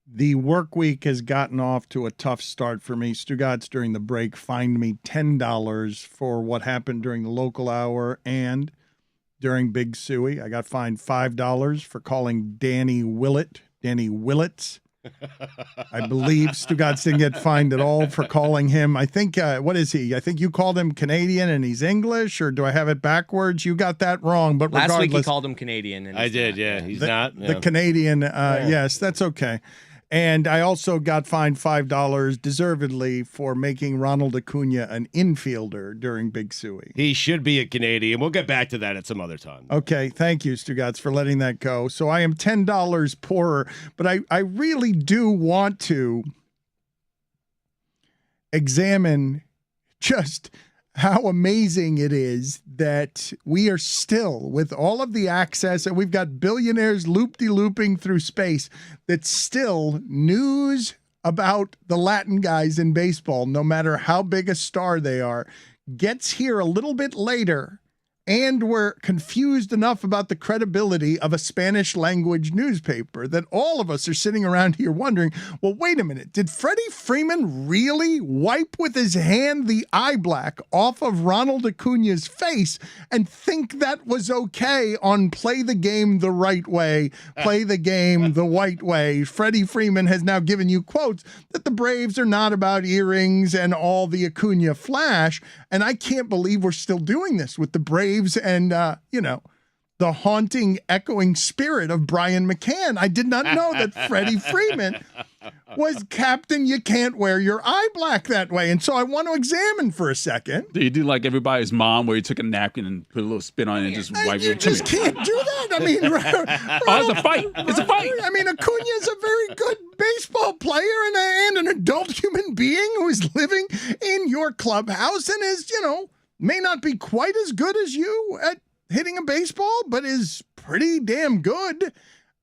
The work week has gotten off to a tough start for me. Stugotz during the break fined me $10 for what happened during the local hour and during Big Suey. I got fined $5 for calling Danny Willits. I believe Stugotz didn't get fined at all for calling him. I think, what is he? I think you called him Canadian and he's English, or do I have it backwards? You got that wrong, but last regardless. week he called him Canadian. And I did, yeah. He's not. The Canadian, yes, that's okay. And I also got fined $5 deservedly for making Ronald Acuna an infielder during Big Suey. He should be a Canadian. We'll get back to that at some other time. Okay, thank you, Stugotz, for letting that go. So I am $10 poorer, but I really do want to examine just how amazing it is that we are still, with all of the access, and we've got billionaires loop-de-looping through space, that still news about the Latin guys in baseball, no matter how big a star they are, gets here a little bit later, and we're confused enough about the credibility of a Spanish language newspaper that all of us are sitting around here wondering, well, wait a minute, did Freddie Freeman really wipe with his hand the eye black off of Ronald Acuna's face and think that was okay on Play the Game the Right Way, Play the Game the White Way? Freddie Freeman has now given you quotes that the Braves are not about earrings and all the Acuna flash, and I can't believe we're still doing this with the Braves and, the haunting, echoing spirit of Brian McCann. I did not know that Freddie Freeman was Captain You Can't Wear Your Eye Black that way. And so I want to examine for a second. Do you do like everybody's mom where you took a napkin and put a little spit on it and just wipe it? You just can't do that. I mean, it's a fight. It's a fight. I mean, Acuna is a very good baseball player and an adult human being who is living in your clubhouse and is, may not be quite as good as you at hitting a baseball, but is pretty damn good.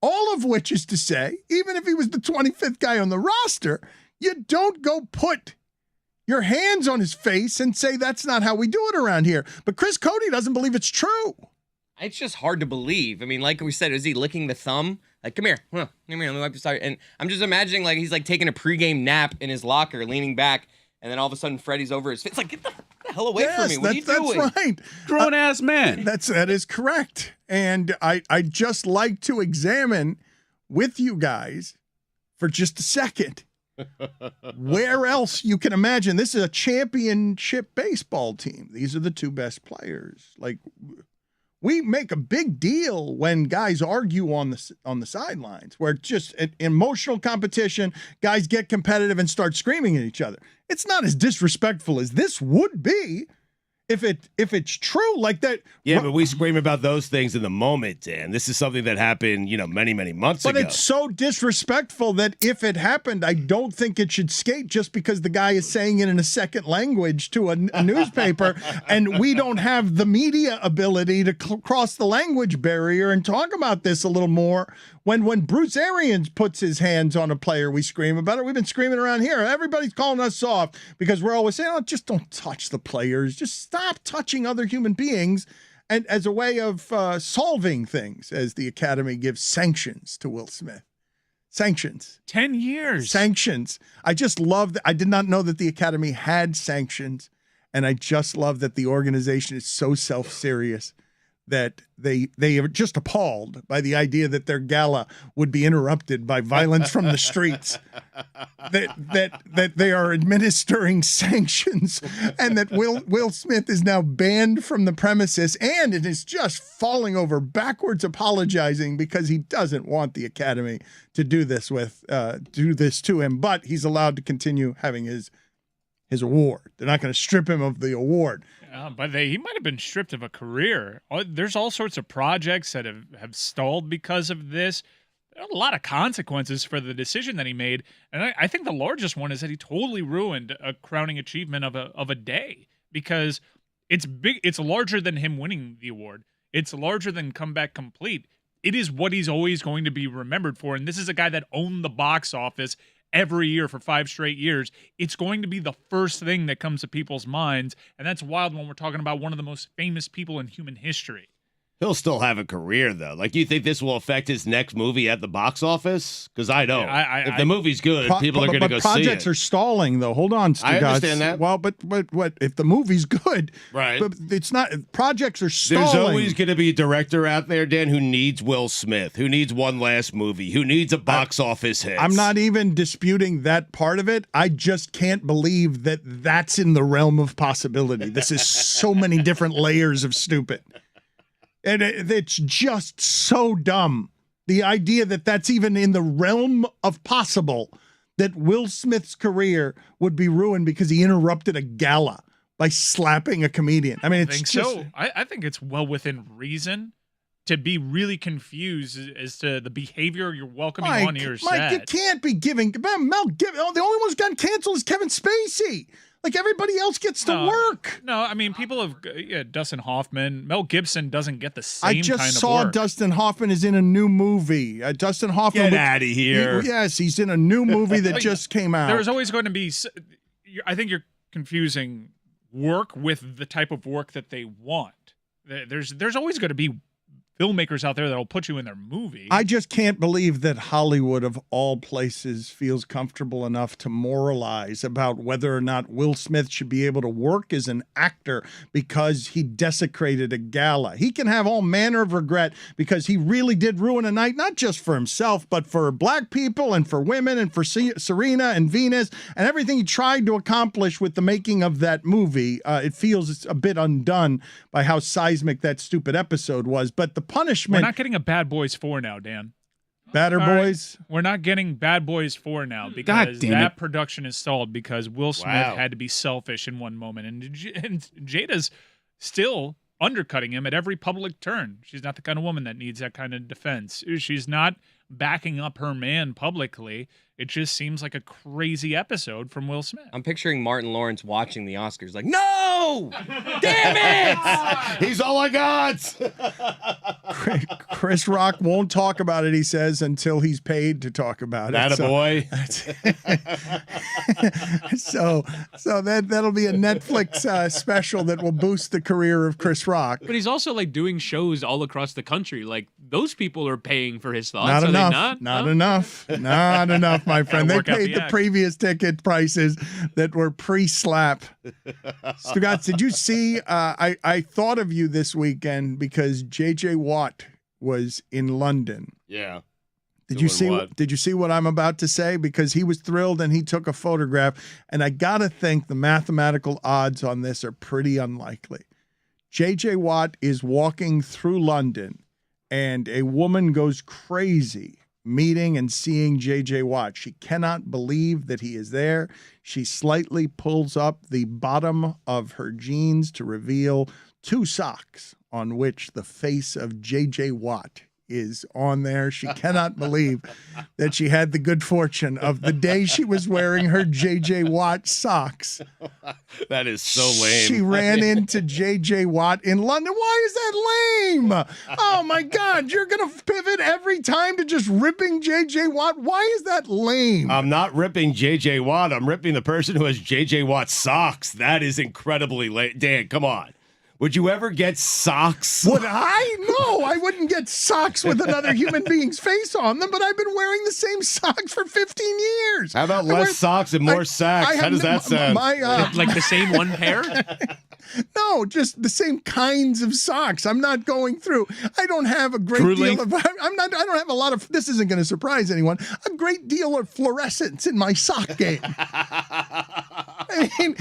All of which is to say, even if he was the 25th guy on the roster, you don't go put your hands on his face and say that's not how we do it around here. But Chris Cody doesn't believe it's true. It's just hard to believe. I mean, like we said, is he licking the thumb? Like, come here, let me wipe this out. And I'm just imagining like he's like taking a pregame nap in his locker, leaning back, and then all of a sudden Freddie's over his face. It's like, get the hell away from me. What are you doing? That's right. Grown-ass man. That is correct. And I just like to examine with you guys for just a second where else you can imagine. This is a championship baseball team. These are the two best players. Like, we make a big deal when guys argue on the sidelines, where it's just an emotional competition, guys get competitive and start screaming at each other. It's not as disrespectful as this would be if it's true like that. Yeah, but we scream about those things in the moment, Dan. This is something that happened, many, many months ago. But it's so disrespectful that if it happened, I don't think it should skate just because the guy is saying it in a second language to a newspaper, and we don't have the media ability to cross the language barrier and talk about this a little more. When Bruce Arians puts his hands on a player, we scream about it. We've been screaming around here. Everybody's calling us soft because we're always saying, just don't touch the players. Just stop touching other human beings. And as a way of solving things, as the Academy gives sanctions to Will Smith. Sanctions. 10 years. Sanctions. I just love that. I did not know that the Academy had sanctions. And I just love that the organization is so self-serious that they are just appalled by the idea that their gala would be interrupted by violence from the streets, that they are administering sanctions, and that Will Smith is now banned from the premises, and it is just falling over backwards apologizing because he doesn't want the Academy to do this to him, but he's allowed to continue having his award. They're not going to strip him of the award. But he might have been stripped of a career. There's all sorts of projects that have stalled because of this. There are a lot of consequences for the decision that he made. And I think the largest one is that he totally ruined a crowning achievement of a day, because it's big. It's larger than him winning the award. It's larger than Comeback Complete. It is what he's always going to be remembered for. And this is a guy that owned the box office every year for 5 straight years. It's going to be the first thing that comes to people's minds, and that's wild when we're talking about one of the most famous people in human history. He'll still have a career, though. Like, you think this will affect his next movie at the box office? Because I don't. If the movie's good, people are going to go see it. Projects are stalling, though. Hold on, Stugotz. I understand that. Well, but what if the movie's good? Right. But it's not. Projects are stalling. There's always going to be a director out there, Dan, who needs Will Smith, who needs one last movie, who needs a box office hit. I'm not even disputing that part of it. I just can't believe that that's in the realm of possibility. This is so many different layers of stupid. And it's just so dumb. The idea that that's even in the realm of possible, that Will Smith's career would be ruined because he interrupted a gala by slapping a comedian. I mean, it's just... So. I think it's well within reason to be really confused as to the behavior you're welcoming on your set. Mike, you can't be giving... Mel Gibson, the only one who's gotten canceled is Kevin Spacey. Like, everybody else gets to work. No, I mean, people have Dustin Hoffman. Mel Gibson doesn't get the same kind of work. I just saw Dustin Hoffman is in a new movie. Dustin Hoffman. Get out of here. Yes, he's in a new movie that just came out. There's always going to be, I think you're confusing work with the type of work that they want. There's always going to be filmmakers out there that'll put you in their movie. I just can't believe that Hollywood, of all places, feels comfortable enough to moralize about whether or not Will Smith should be able to work as an actor because he desecrated a gala. He can have all manner of regret because he really did ruin a night, not just for himself, but for black people and for women and for Serena and Venus and everything he tried to accomplish with the making of that movie. It feels a bit undone by how seismic that stupid episode was, but the punishment. We're not getting a Bad Boys 4 now, Dan. Batter Boys? We're not getting Bad Boys 4 now because that production is stalled because Will Smith had to be selfish in one moment. And Jada's still undercutting him at every public turn. She's not the kind of woman that needs that kind of defense. She's not backing up her man publicly. It just seems like a crazy episode from Will Smith. I'm picturing Martin Lawrence watching the Oscars like, no! Damn it! He's all I got! Chris Rock won't talk about it, he says, until he's paid to talk about it. Attaboy. So that'll be a Netflix special that will boost the career of Chris Rock. But he's also like doing shows all across the country. Like those people are paying for his thoughts. Not are enough. They not? Not enough. Not enough, my friend. They paid the previous ticket prices that were pre-slap. Stugotz, did you see? I thought of you this weekend because J.J. Watt was in London. Yeah. Did you see what I'm about to say? Because he was thrilled and he took a photograph. And I got to think the mathematical odds on this are pretty unlikely. J.J. Watt is walking through London and a woman goes crazy meeting and seeing J.J. Watt. She cannot believe that he is there. She slightly pulls up the bottom of her jeans to reveal 2 socks on which the face of J.J. Watt is on there. She cannot believe that she had the good fortune of the day she was wearing her J.J. Watt socks. That is so lame. She ran into J.J. Watt in London. Why is that lame? Oh, my God. You're going to pivot every time to just ripping J.J. Watt? Why is that lame? I'm not ripping J.J. Watt. I'm ripping the person who has J.J. Watt socks. That is incredibly lame. Dan, come on. Would you ever get socks? Would I? No, I wouldn't get socks with another human being's face on them, but I've been wearing the same socks for 15 years. How about less socks and more sacks? How does that sound? Like the same one pair? No, just the same kinds of socks. I'm not going through. I don't have a great deal of. I don't have a lot of. This isn't going to surprise anyone. A great deal of fluorescence in my sock game. I mean,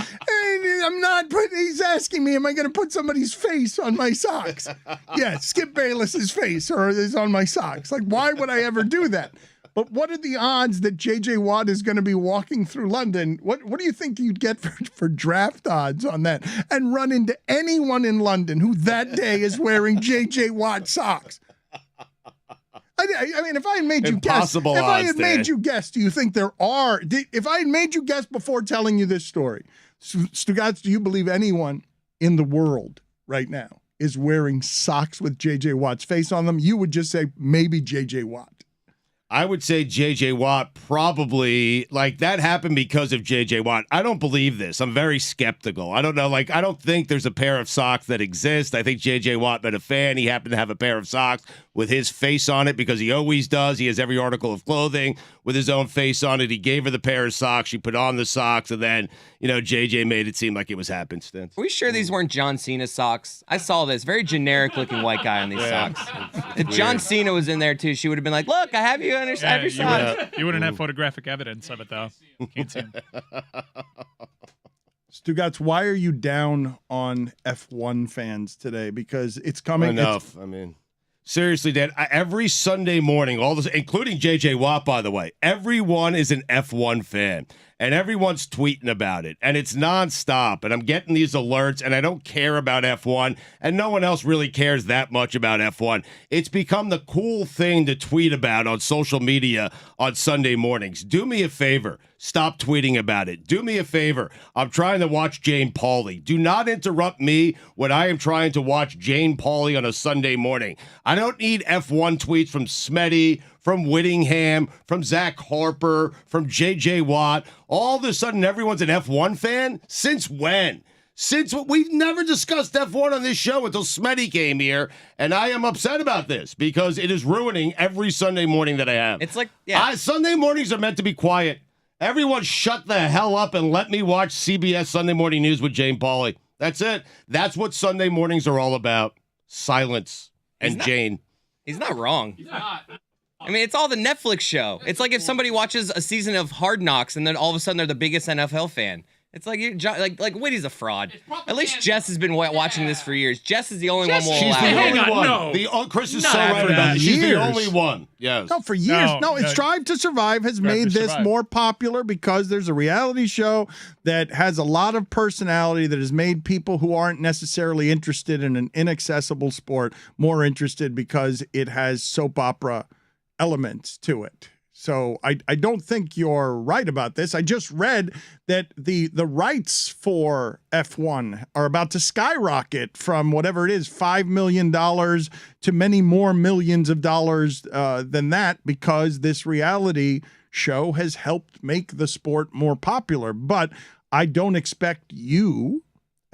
I'm not. But he's asking me, am I going to put somebody's face on my socks? Yeah, Skip Bayless's face is on my socks. Like, why would I ever do that? But what are the odds that J.J. Watt is going to be walking through London? What do you think you'd get for draft odds on that? And run into anyone in London who that day is wearing J.J. Watt socks? I mean, if I had made you guess, do you think there are? If I had made you guess before telling you this story, Stugotz, do you believe anyone in the world right now is wearing socks with J.J. Watt's face on them? You would just say maybe J.J. Watt. I would say J.J. Watt probably, like, that happened because of J.J. Watt. I don't believe this. I'm very skeptical. I don't know. Like, I don't think there's a pair of socks that exist. I think J.J. Watt been a fan. He happened to have a pair of socks with his face on it because he always does. He has every article of clothing with his own face on it. He gave her the pair of socks. She put on the socks, and then, J.J. made it seem like it was happenstance. Are we sure these weren't John Cena socks? I saw this very generic looking white guy on these socks. If John Cena was in there too, she would have been like, "Look, I have you on your socks." You wouldn't have photographic evidence of it though. Can't see him. Stugotz, why are you down on F1 fans today? Because it's coming. Enough. Seriously, Dan, every Sunday morning, all this, including J.J. Watt, by the way, everyone is an F1 fan, and everyone's tweeting about it, and it's nonstop, and I'm getting these alerts, and I don't care about F1, and no one else really cares that much about F1. It's become the cool thing to tweet about on social media on Sunday mornings. Do me a favor. Stop tweeting about it. Do me a favor. I'm trying to watch Jane Pauley. Do not interrupt me when I am trying to watch Jane Pauley on a Sunday morning. I don't need F1 tweets from Smetty, from Whittingham, from Zach Harper, from J.J. Watt. All of a sudden, everyone's an F1 fan? Since when? We've never discussed F1 on this show until Smetty came here, and I am upset about this because it is ruining every Sunday morning that I have. It's like, Sunday mornings are meant to be quiet. Everyone shut the hell up and let me watch CBS Sunday Morning News with Jane Pauley. That's it. That's what Sunday mornings are all about. Silence and Jane. He's not wrong. He's not. It's all the Netflix show. It's like if somebody watches a season of Hard Knocks and then all of a sudden they're the biggest NFL fan. It's like Whitty's a fraud. At least Jess has been watching this for years. Jess is the only one we'll She's allow. the only Hang on, one. no. Chris is Not so right after about that. it. She's the Years. only one. Yes. No, for years. No, It's Drive to Survive has Drive made to this Survive. more popular because there's a reality show that has a lot of personality that has made people who aren't necessarily interested in an inaccessible sport more interested because it has soap opera elements to it. So I don't think you're right about this. I just read that the rights for F1 are about to skyrocket from whatever it is, $5 million to many more millions of dollars than that because this reality show has helped make the sport more popular. But I don't expect you,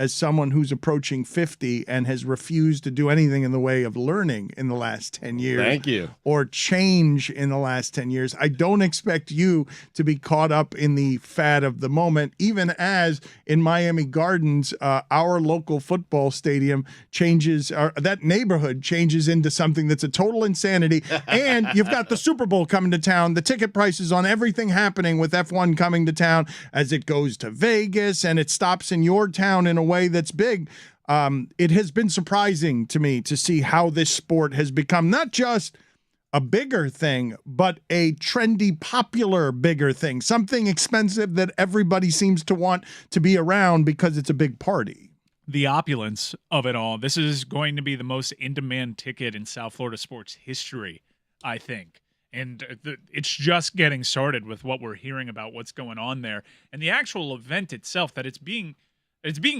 as someone who's approaching 50 and has refused to do anything in the way of learning in the last 10 years. Thank you. Or change in the last 10 years. I don't expect you to be caught up in the fad of the moment, even as in Miami Gardens, our local football stadium changes, that neighborhood changes into something that's a total insanity. And you've got the Super Bowl coming to town, the ticket prices on everything happening with F1 coming to town as it goes to Vegas and it stops in your town in a way that's big. It has been surprising to me to see how this sport has become not just a bigger thing, but a trendy, popular, bigger thing, something expensive that everybody seems to want to be around because it's a big party. The opulence of it all. This is going to be the most in-demand ticket in South Florida sports history, I think. And it's just getting started with what we're hearing about what's going on there. And the actual event itself, that it's being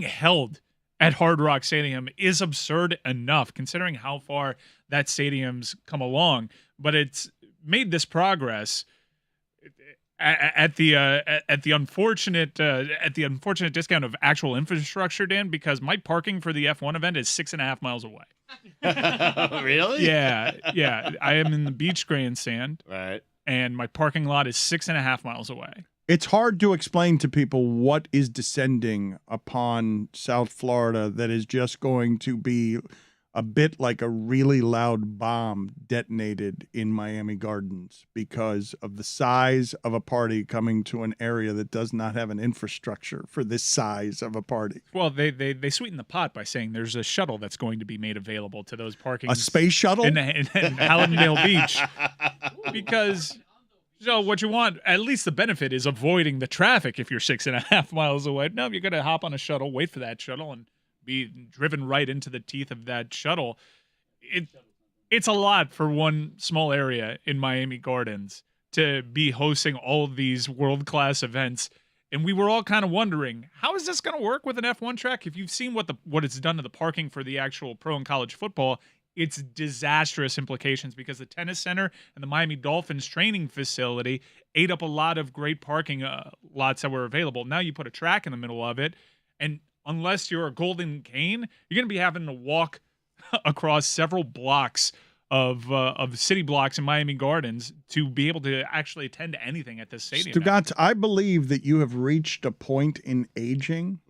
held at Hard Rock Stadium is absurd enough, considering how far that stadium's come along. But it's made this progress at the unfortunate discount of actual infrastructure, Dan, because my parking for the F1 event is 6.5 miles away. Really? Yeah. I am in the beach grandstand, Right. and my parking lot is 6.5 miles away. It's hard to explain to people what is descending upon South Florida that is just going to be a bit like a really loud bomb detonated in Miami Gardens because of the size of a party coming to an area that does not have an infrastructure for this size of a party. Well, they sweeten the pot by saying there's a shuttle that's going to be made available to those parking A space shuttle? in Hallandale Beach, because so what you want, at least the benefit is avoiding the traffic if you're 6.5 miles away. No, you're going to hop on a shuttle, wait for that shuttle, and be driven right into the teeth of that shuttle. It's a lot for one small area in Miami Gardens to be hosting all of these world-class events. And we were all kind of wondering, how is this going to work with an F1 track? If you've seen what it's done to the parking for the actual pro and college football, it's disastrous implications because the tennis center and the Miami Dolphins training facility ate up a lot of great parking lots that were available. Now you put a track in the middle of it, and unless you're a Golden Cane, you're going to be having to walk across several blocks of city blocks in Miami Gardens to be able to actually attend to anything at this stadium. Stugotz, I believe that you have reached a point in aging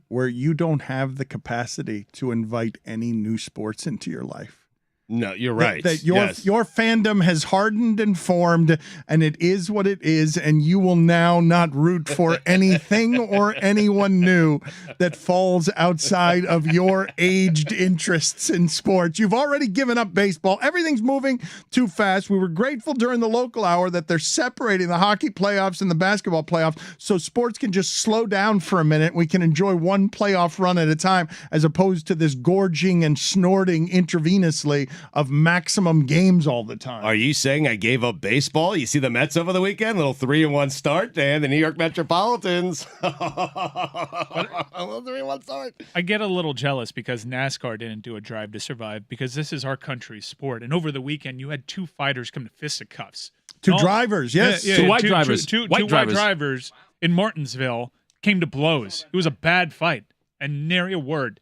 where you don't have the capacity to invite any new sports into your life. No, you're right. That your fandom has hardened and formed, and it is what it is, and you will now not root for anything or anyone new that falls outside of your aged interests in sports. You've already given up baseball. Everything's moving too fast. We were grateful during the local hour that they're separating the hockey playoffs and the basketball playoffs so sports can just slow down for a minute. We can enjoy one playoff run at a time as opposed to this gorging and snorting intravenously of maximum games all the time. Are you saying I gave up baseball? You see the Mets over the weekend? Little 3-1 start, and the New York Metropolitans. A little 3-1 start. I get a little jealous because NASCAR didn't do a Drive to Survive because this is our country's sport. And over the weekend, you had two fighters come to fisticuffs. Two drivers, yes. Two white drivers. Two White white drivers. drivers in Martinsville came to blows. It was a bad fight. And nary a word.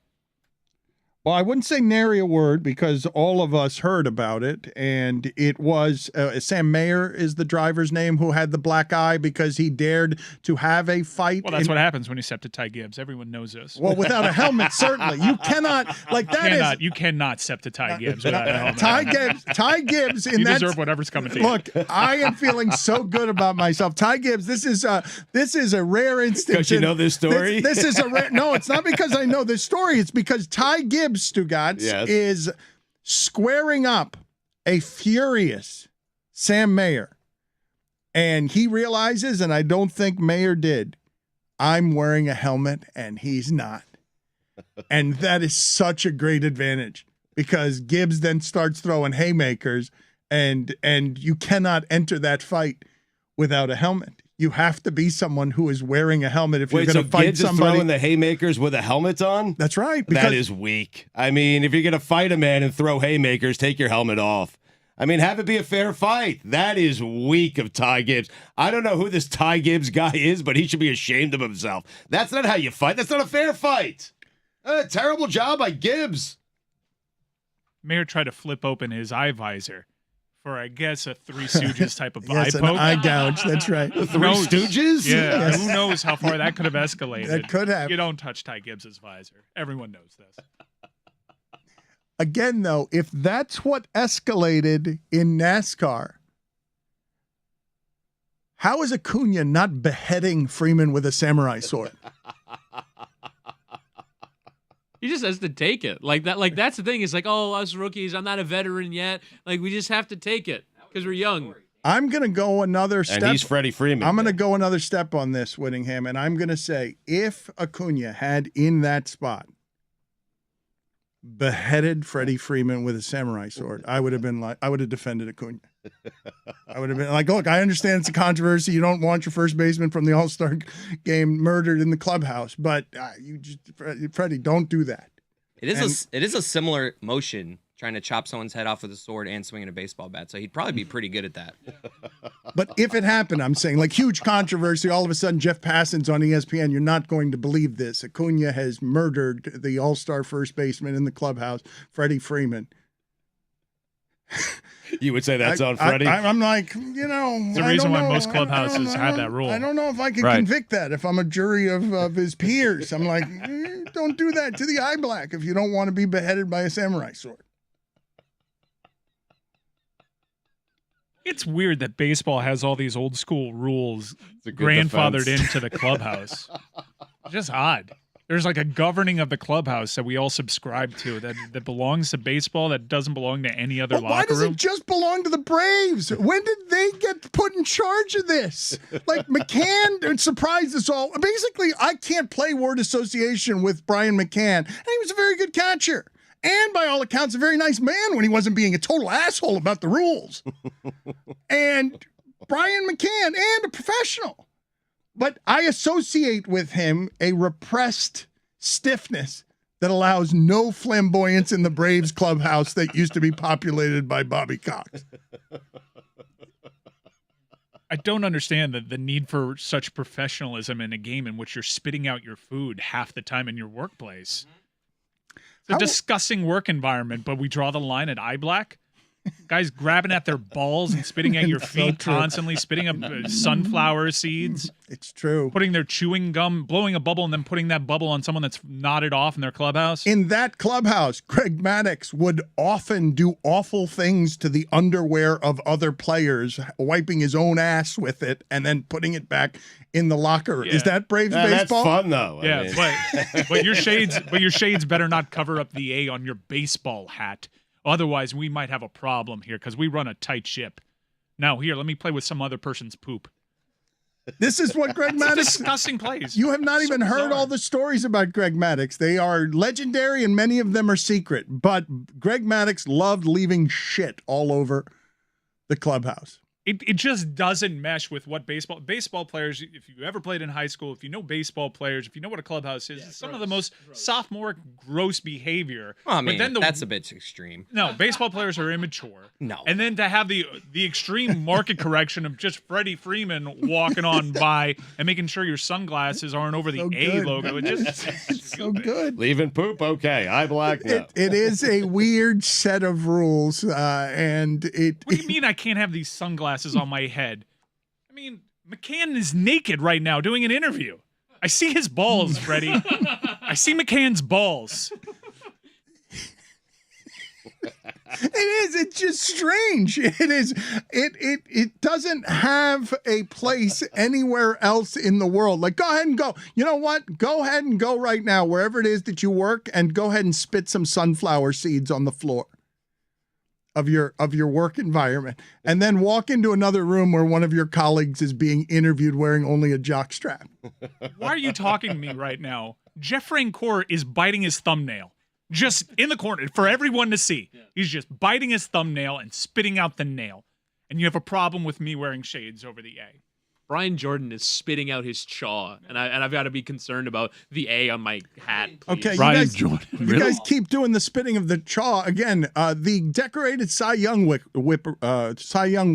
Well, I wouldn't say nary a word because all of us heard about it, and it was Sam Mayer is the driver's name who had the black eye because he dared to have a fight. Well, that's what happens when you step to Ty Gibbs. Everyone knows this. Well, without a helmet, certainly. You cannot, like that You cannot step to Ty Gibbs without a helmet. Ty Gibbs in You that. deserve whatever's coming to you. Look, I am feeling so good about myself. Ty Gibbs, this is a rare instance. Because you know this story? This is a rare. No, it's not because I know this story. It's because Ty Gibbs, Stugotz, is squaring up a furious Sam Mayer. And he realizes, and I don't think Mayer did, I'm wearing a helmet and he's not. And that is such a great advantage because Gibbs then starts throwing haymakers and you cannot enter that fight without a helmet. You have to be someone who is wearing a helmet if you're going to fight Gibbs somebody. Is throwing the haymakers with a helmet on? That's right. That is weak. I mean, if you're going to fight a man and throw haymakers, take your helmet off. I mean, have it be a fair fight. That is weak of Ty Gibbs. I don't know who this Ty Gibbs guy is, but he should be ashamed of himself. That's not how you fight. That's not a fair fight. Terrible job by Gibbs. Mayer tried to flip open his eye visor for, I guess, a Three Stooges type of Yes, eye an poke. eye gouge. That's right. The Three Stooges? Yeah, Yes. who knows how far that could have escalated. That could have. You don't touch Ty Gibbs's visor. Everyone knows this. Again, though, if that's what escalated in NASCAR, how is Acuna not beheading Freeman with a samurai sword? He just has to take it. Like that. Like that's the thing. It's like, oh, us rookies, I'm not a veteran yet. Like we just have to take it because we're young. I'm going to go another step. And he's Freddie Freeman. I'm going to go another step on this, Whittingham, and I'm going to say if Acuna had in that spot beheaded Freddie Freeman with a samurai sword, I would have defended Acuna. I would have been like, look, I understand it's a controversy. You don't want your first baseman from the All-Star game murdered in the clubhouse, but Freddie, don't do that. It is a similar motion trying to chop someone's head off with a sword and swinging a baseball bat. So he'd probably be pretty good at that. But if it happened, I'm saying, like, huge controversy, all of a sudden Jeff Passan's on ESPN, you're not going to believe this. Acuna has murdered the all-star first baseman in the clubhouse, Freddie Freeman. You would say that's on Freddie? I'm like, you know. It's the reason why most clubhouses have that rule. I don't know if I could Right. convict that if I'm a jury of his peers. I'm like, don't do that to the eye black if you don't want to be beheaded by a samurai sword. It's weird that baseball has all these old school rules It's a good grandfathered defense. into the clubhouse. It's just odd. There's like a governing of the clubhouse that we all subscribe to that belongs to baseball that doesn't belong to any other But why locker does room. it just belong to the Braves? When did they get put in charge of this? Like McCann surprised us all. Basically, I can't play word association with Brian McCann, and he was a very good catcher. And by all accounts, a very nice man when he wasn't being a total asshole about the rules. And Brian McCann, and a professional. But I associate with him a repressed stiffness that allows no flamboyance in the Braves clubhouse that used to be populated by Bobby Cox. I don't understand the need for such professionalism in a game in which you're spitting out your food half the time in your workplace. It's a disgusting work environment, but we draw the line at eye black. Guys grabbing at their balls and spitting at your feet constantly, spitting up sunflower seeds. It's true. Putting their chewing gum, blowing a bubble, and then putting that bubble on someone that's nodded off in their clubhouse. In that clubhouse, Greg Maddux would often do awful things to the underwear of other players, wiping his own ass with it and then putting it back in the locker. Yeah. Is that Braves baseball? That's fun though. I Yeah, mean. but your shades better not cover up the A on your baseball hat. Otherwise, we might have a problem here because we run a tight ship. Now, here, let me play with some other person's poop. This is what Greg Maddux... Disgusting plays. You have not even heard all the stories about Greg Maddux. They are legendary, and many of them are secret. But Greg Maddux loved leaving shit all over the clubhouse. It just doesn't mesh with what baseball players, if you ever played in high school, if you know baseball players, if you know what a clubhouse is, it's some of the most sophomoric gross behavior. Well, I mean, but then that's a bit extreme. No, baseball players are immature. No. And then to have the extreme market correction of just Freddie Freeman walking on by and making sure your sunglasses aren't over the So A good. logo. It just It's so good. Leaving poop, okay. Eye black, no. It is a weird set of rules, and it... What do you mean I can't have these sunglasses on my head? I mean, McCann is naked right now doing an interview. I see his balls, Freddie. I see McCann's balls. It is. It's just strange. It is. It doesn't have a place anywhere else in the world. Like, go ahead and go. You know what? Go ahead and go right now, wherever it is that you work, and go ahead and spit some sunflower seeds on the floor of your work environment, and then walk into another room where one of your colleagues is being interviewed wearing only a jockstrap. Why are you talking to me right now? Jeff Francoeur is biting his thumbnail. Just in the corner for everyone to see. He's just biting his thumbnail and spitting out the nail. And you have a problem with me wearing shades over the A. Brian Jordan is spitting out his chaw, and I've got to be concerned about the A on my hat. Please. Okay, Brian Jordan. you guys keep doing the spitting of the chaw again. The decorated Cy Young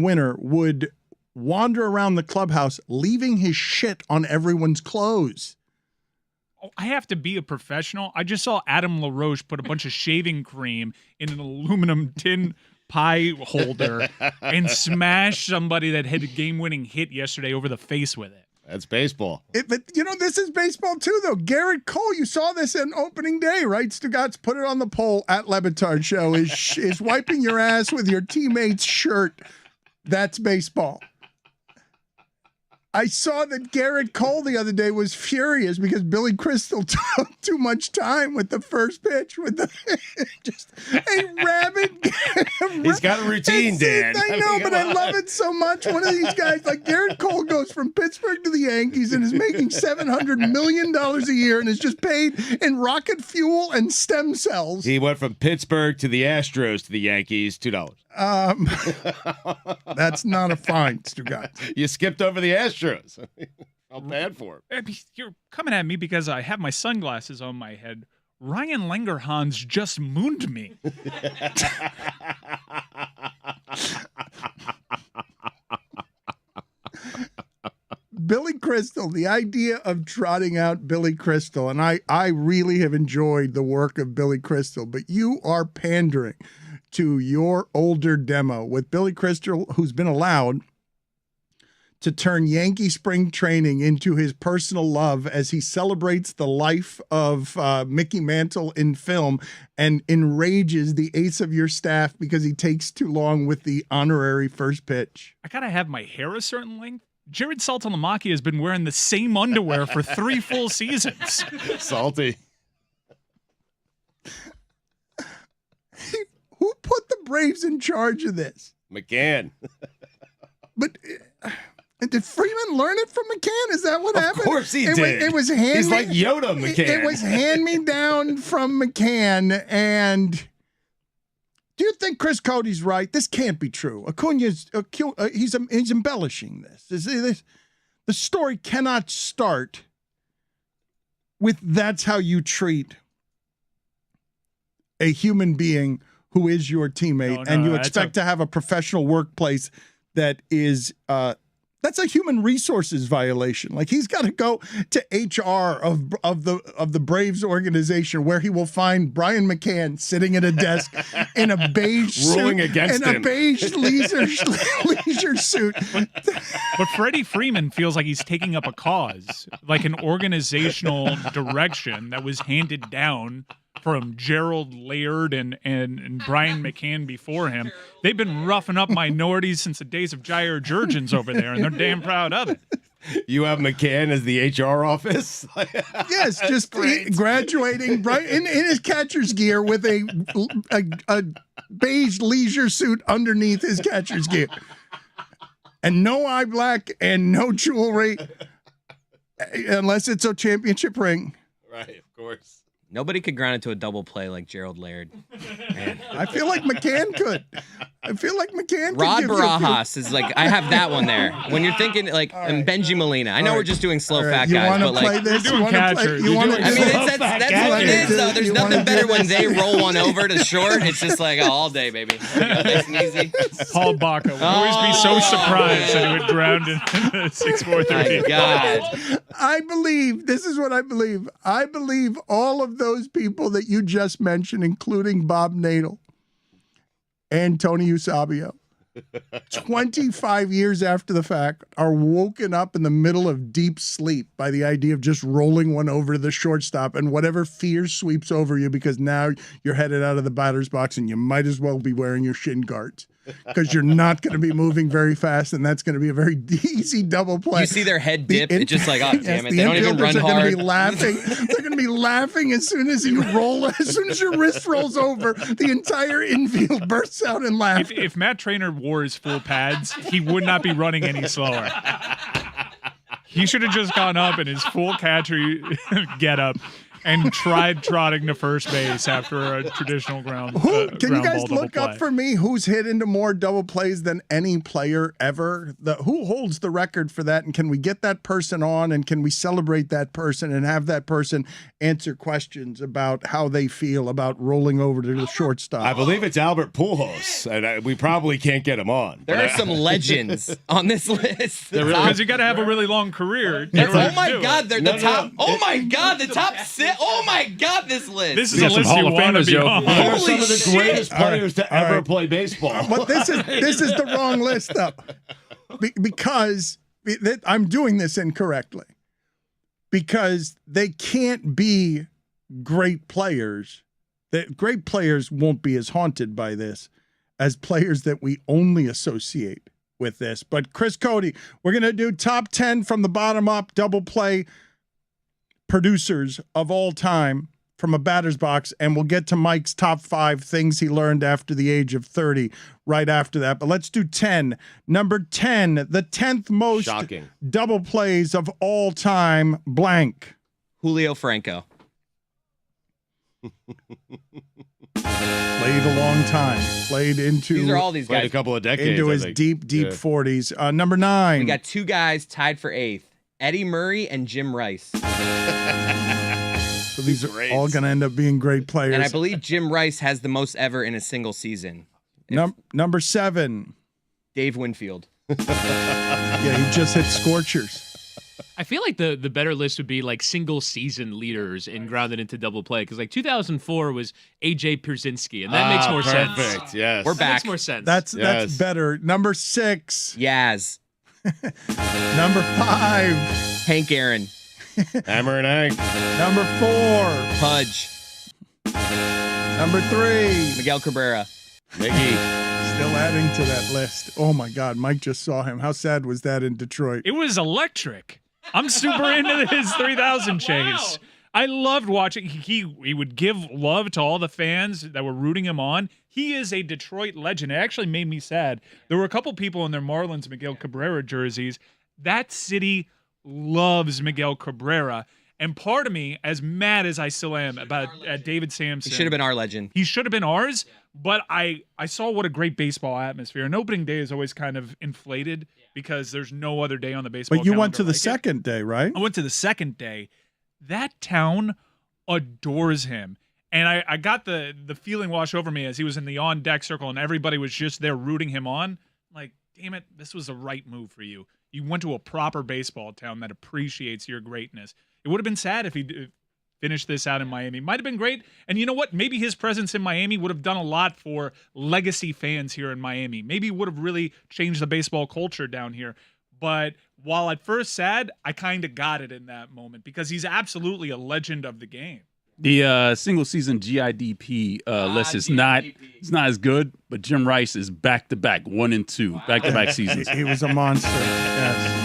winner would wander around the clubhouse, leaving his shit on everyone's clothes. Oh, I have to be a professional. I just saw Adam LaRoche put a bunch of shaving cream in an aluminum tin pie holder and smash somebody that had a game-winning hit yesterday over the face with it. That's baseball. But, you know, this is baseball too, though. Garrett Cole, you saw this on opening day, right? Stugotz put it on the poll at LeBatard Show. Is wiping your ass with your teammate's shirt. That's baseball. I saw that Garrett Cole the other day was furious because Billy Crystal took too much time with the first pitch with the just a rabid. He's got a routine, Dan. I know, but I love it so much. One of these guys, like Garrett Cole, goes from Pittsburgh to the Yankees and is making $700 million a year and is just paid in rocket fuel and stem cells. He went from Pittsburgh to the Astros to the Yankees, $2. That's not a fine, Stugotz. You skipped over the Astros. Felt bad for him. I mean, you're coming at me because I have my sunglasses on my head. Ryan Langerhans just mooned me. Billy Crystal, the idea of trotting out Billy Crystal, and I really have enjoyed the work of Billy Crystal, but you are pandering to your older demo with Billy Crystal, who's been allowed to turn Yankee spring training into his personal love as he celebrates the life of Mickey Mantle in film and enrages the ace of your staff because he takes too long with the honorary first pitch. I gotta have my hair a certain length. Jared Saltalamacchia has been wearing the same underwear for 3 full seasons. Salty. Who put the Braves in charge of this? McCann. But did Freeman learn it from McCann? Is that what happened? Of course he did. did. It was hand. He's like Yoda, McCann. It was hand me down from McCann. And do you think Chris Cody's right? This can't be true. Acuna's he's embellishing this. The story cannot start with "that's how you treat a human being who is your teammate, No, and you that's expect to have a professional workplace that is that's a human resources violation. Like, he's got to go to HR of the Braves organization, where he will find Brian McCann sitting at a desk in a beige Ruling suit, against in a him. beige leisure suit. But Freddie Freeman feels like he's taking up a cause, like an organizational direction that was handed down from Gerald Laird and Brian McCann before him. They've been roughing up minorities since the days of Jair Jurgens over there, and they're damn proud of it. You have McCann as the HR office? Yes, just graduating right in his catcher's gear with a beige leisure suit underneath his catcher's gear. And no eye black and no jewelry, unless it's a championship ring. Right, of course. Nobody could ground it to a double play like Gerald Laird. Man. I feel like McCann could. Rod Barajas is like, I have that one there. When you're thinking like, and Benji Molina. I know we're just doing slow fat You guys, want to but play like, this? You're doing catchers. You want to? I mean, Slow that's fat what it is, though. There's You nothing wanna better do when this? they roll one over to short. It's just like, oh, all day, baby. Nice and easy. Paul Baca would always be so surprised that he would ground in the 6-4-30. My God. I believe, this is what I believe. I believe all of those people that you just mentioned, including Bob Nadel and Tony Eusebio, 25 years after the fact, are woken up in the middle of deep sleep by the idea of just rolling one over to the shortstop, and whatever fear sweeps over you because now you're headed out of the batter's box and you might as well be wearing your shin guards because you're not going to be moving very fast, and that's going to be a very easy double play. You see their head dip. It's just like, oh, Yes, damn it. the They don't even infielders run are going hard. to be laughing. They're going to be laughing as soon as you roll. As soon as your wrist rolls over, the entire infield bursts out in laughter. If Matt Trainer wore his full pads, he would not be running any slower. He should have just gone up in his full catcher getup and tried trotting to first base after a traditional ground. Can you ground guys ball look double up play. for me who's hit into more double plays than any player ever? Who holds the record for that? And can we get that person on, and can we celebrate that person and have that person answer questions about how they feel about rolling over to the shortstop? I believe it's Albert Pujols, and we probably can't get him on. There are some legends on this list. The top- Because you got to have a really long career. in That's- order oh to my do it. God, they're No, the no, top. no. Oh my God, the top six. Oh my God, this list. This is We a got some list you Hall of want to Famers, be yo. on. They're Holy some of the shit. greatest players to All ever right. play baseball. But this is the wrong list, though, because I'm doing this incorrectly. Because they can't be great players. That great players won't be as haunted by this as players that we only associate with this. But Chris Cody, we're going to do top 10 from the bottom up double play producers of all time from a batter's box, and we'll get to Mike's top 5 things he learned after the age of 30 right after that. But let's do 10. Number 10, the 10th most Shocking. double plays of all time, blank. Julio Franco. Played a long time. Played into These are all these Played a guys. couple of decades. into I his think. deep Yeah. 40s. Number 9. We got two guys tied for 8th. Eddie Murray and Jim Rice. So these are Great. all going to end up being great players. And I believe Jim Rice has the most ever in a single season. Number 7. Dave Winfield. Yeah, he just hit scorchers. I feel like the better list would be like single season leaders in grounded into double play, because like 2004 was AJ Pierzynski, and that makes more sense. Perfect. Yes. We're That back. makes more sense. That's Yes. better. Number 6. Yaz. Number 5. Hank Aaron. Hammer and egg. Number 4. Pudge. Number 3. Miguel Cabrera. Miggy. Still adding to that list. Oh my God, Mike just saw him. How sad was that in Detroit? It was electric. I'm super into his 3000 chase. I loved watching. He would give love to all the fans that were rooting him on. He is a Detroit legend. It actually made me sad. There were a couple people in their Marlins Miguel Cabrera jerseys. That city loves Miguel Cabrera. And part of me, as mad as I still am about David Sampson, He should have been our legend. he should have been ours, but I saw what a great baseball atmosphere. And opening day is always kind of inflated because there's no other day on the baseball But you went calendar to the like it. second day, right? I went to the second day. That town adores him. And I got the feeling wash over me as he was in the on-deck circle and everybody was just there rooting him on. Like, damn it, this was the right move for you. You went to a proper baseball town that appreciates your greatness. It would have been sad if he finished this out in Miami. Might have been great. And you know what? Maybe his presence in Miami would have done a lot for legacy fans here in Miami. Maybe it would have really changed the baseball culture down here. But while at first sad, I kind of got it in that moment because he's absolutely a legend of the game. The single season GIDP list is not as good, but Jim Rice is back-to-back, 1 and 2, back-to-back seasons. He was a monster. Yes.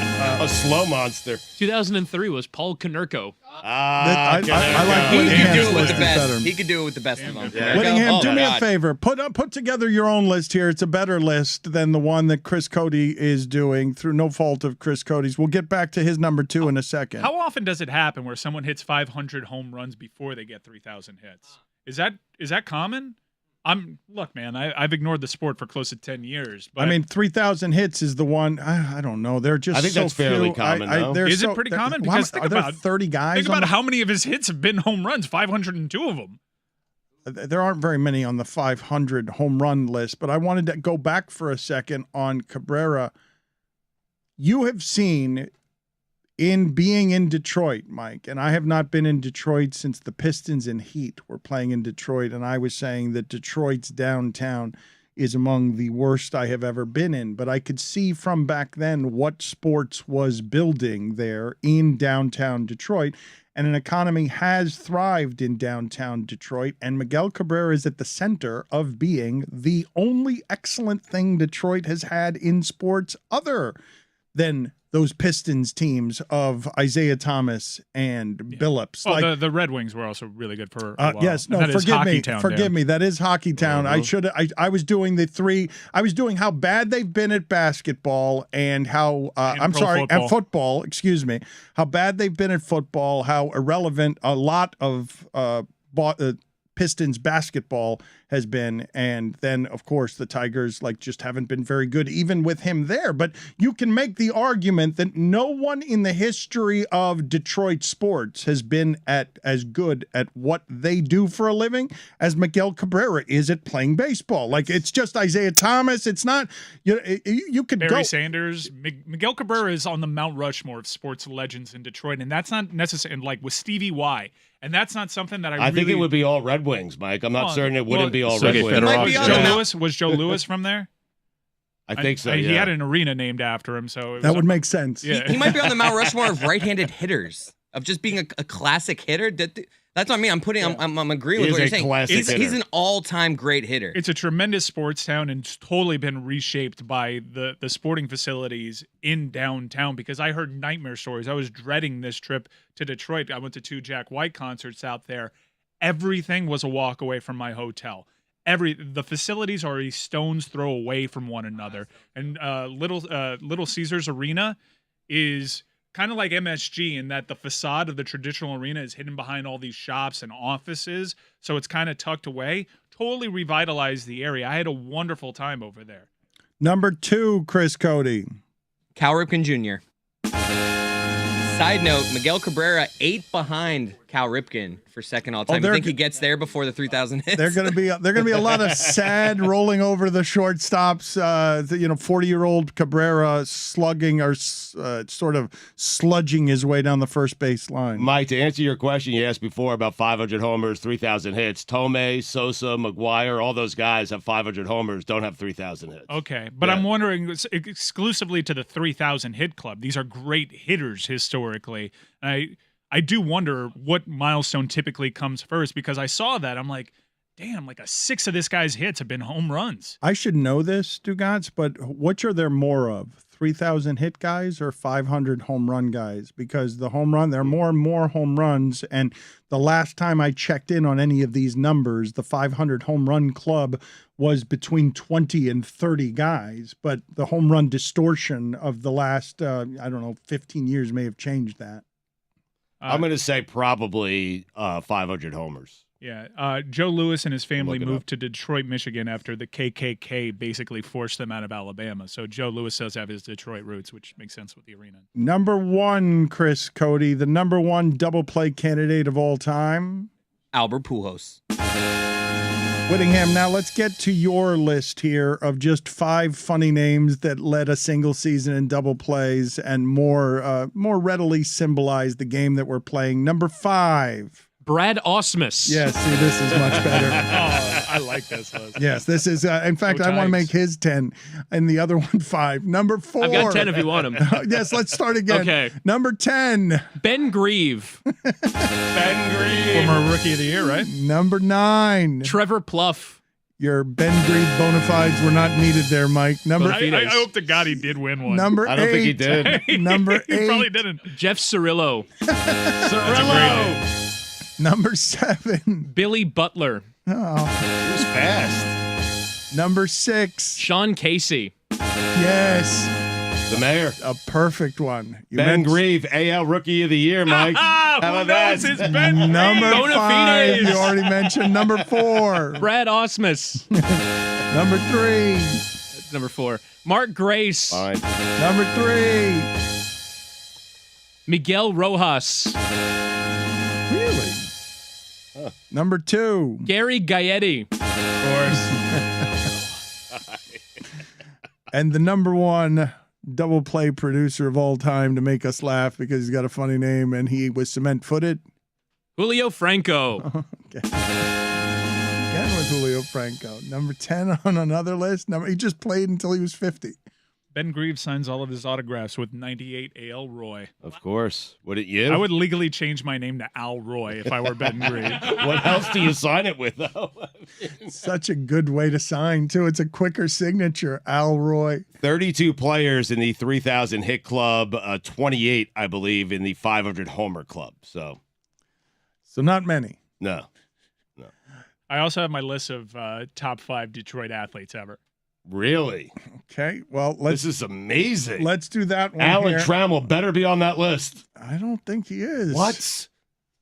A slow monster. 2003 was Paul Konerko. I like He could Whittingham's do it with list the is best. better. He could do it with the best of them. Whittingham, do Oh, me a God. favor. Put together your own list here. It's a better list than the one that Chris Cody is doing through no fault of Chris Cody's. We'll get back to his number 2 in a second. How often does it happen where someone hits 500 home runs before they get 3,000 hits? Is that common? Look, man, I've ignored the sport for close to 10 years. But I mean, 3,000 hits is the one. I don't know. They're just I think so that's fairly few. common, though. Is it pretty common? Well, Because think are there about 30 guys. think on about how many of his hits have been home runs. 502 of them. There aren't very many on the 500 home run list, but I wanted to go back for a second on Cabrera. You have seen in being in Detroit, Mike, and I have not been in Detroit since the Pistons and Heat were playing in Detroit, and I was saying that Detroit's downtown is among the worst I have ever been in, but I could see from back then what sports was building there in downtown Detroit, and an economy has thrived in downtown Detroit, and Miguel Cabrera is at the center of being the only excellent thing Detroit has had in sports other than those Pistons teams of Isaiah Thomas and Billups. Well, the Red Wings were also really good for a while. Yes, no, That is forgive Hockey me. Town, Forgive Dan. me. That is Hockey Town. I was doing the three. I was doing how bad they've been at basketball and how and football. Excuse me. How bad they've been at football. How irrelevant a lot of Pistons basketball has been, and then of course the Tigers just haven't been very good even with him there. But you can make the argument that no one in the history of Detroit sports has been as good at what they do for a living as Miguel Cabrera is at playing baseball. It's just Isaiah Thomas. It's not you could Barry go Sanders. Miguel Cabrera is on the Mount Rushmore of sports legends in Detroit, and that's not necessary. Like with Stevie Y. And that's not something that I think it would be all Red Wings, Mike. I'm not certain it wouldn't be all Red Wings. Might be on Was Joe Lewis from there? I think so. He yeah. had an arena named after him, so that would make sense. Yeah. He might be on the Mount Rushmore of right-handed hitters, of just being a classic hitter. That's what I mean. I'm agreeing with what you're saying. He's an all-time great hitter. It's a tremendous sports town and it's totally been reshaped by the sporting facilities in downtown, because I heard nightmare stories. I was dreading this trip to Detroit. I went to 2 Jack White concerts out there. Everything was a walk away from my hotel. The facilities are a stone's throw away from one another. And Little Caesars Arena is kind of like MSG in that the facade of the traditional arena is hidden behind all these shops and offices, so it's kind of tucked away. Totally revitalized the area. I had a wonderful time over there. Number 2, Chris Cody. Cal Ripken Jr. Side note, Miguel Cabrera 8 behind Cal Ripken for second all time. You think he gets there before the 3,000 hits? They're gonna be a lot of sad rolling over the shortstops. 40-year-old Cabrera slugging or sort of sludging his way down the first base line. Mike, to answer your question you asked before about 500 homers, 3,000 hits, Tomei, Sosa, McGuire, all those guys have 500 homers, don't have 3,000 hits. Okay, but I'm wondering exclusively to the 3,000 hit club. These are great hitters historically. I do wonder what milestone typically comes first, because I saw that. I'm like, damn, a 6 of this guy's hits have been home runs. I should know this, Stugotz, but which are there more of? 3,000 hit guys or 500 home run guys? Because there are more and more home runs, and the last time I checked in on any of these numbers, the 500 home run club was between 20 and 30 guys, but the home run distortion of the last, 15 years may have changed that. I'm going to say probably 500 homers. Yeah. Joe Lewis and his family moved to Detroit, Michigan after the KKK basically forced them out of Alabama. So Joe Lewis does have his Detroit roots, which makes sense with the arena. Number 1, Chris Cody, the number 1 double play candidate of all time. Albert Pujols. Whittingham, now let's get to your list here of just 5 funny names that led a single season in double plays and more readily symbolize the game that we're playing. Number 5. Brad Ausmus. Yes, see, this is much better. Oh, I like this list. Yes, this is, in fact, Go I want to Tigers. make his 10 and the other one 5. Number 4. I've got 10 if you want them. Yes, let's start again. Okay. Number 10. Ben Grieve. Ben Green. Former Rookie of the Year, right? Number 9. Trevor Pluff. Your Ben Grieve Bonafides were not needed there, Mike. Number I hope to God he did win one. Number 8. I don't think he did. Number He 8. probably didn't. Jeff Cirillo. Cirillo. Number 7. Billy Butler. He was fast. Number 6. Sean Casey. Yes, The mayor. a perfect one. You Ben mentioned- Grieve, AL Rookie of the Year, Mike. How Who about that? knows his Ben Number Grieve? 5. Bonafides. You already mentioned. Number 4. Brad Ausmus. Number 3. That's number 4. Mark Grace. Fine. Number 3. Miguel Rojas. Really? Number 2. Gary Gaetti. Of course. And the number 1 double play producer of all time to make us laugh because he's got a funny name and he was cement-footed. Julio Franco. Again with Julio Franco. Number 10 on another list. He just played until he was 50. Ben Grieve signs all of his autographs with 98 A.L. Roy. Of course. Would it you? I would legally change my name to Al Roy if I were Ben Grieve. What else do you sign it with, though? Such a good way to sign, too. It's a quicker signature. Al Roy. 32 players in the 3,000 hit club, 28, I believe, in the 500 homer club. So not many. no. I also have my list of top 5 Detroit athletes ever. Really? Okay, well, This is amazing. let's do that one Alan here. Trammell better be on that list. I don't think he is. What?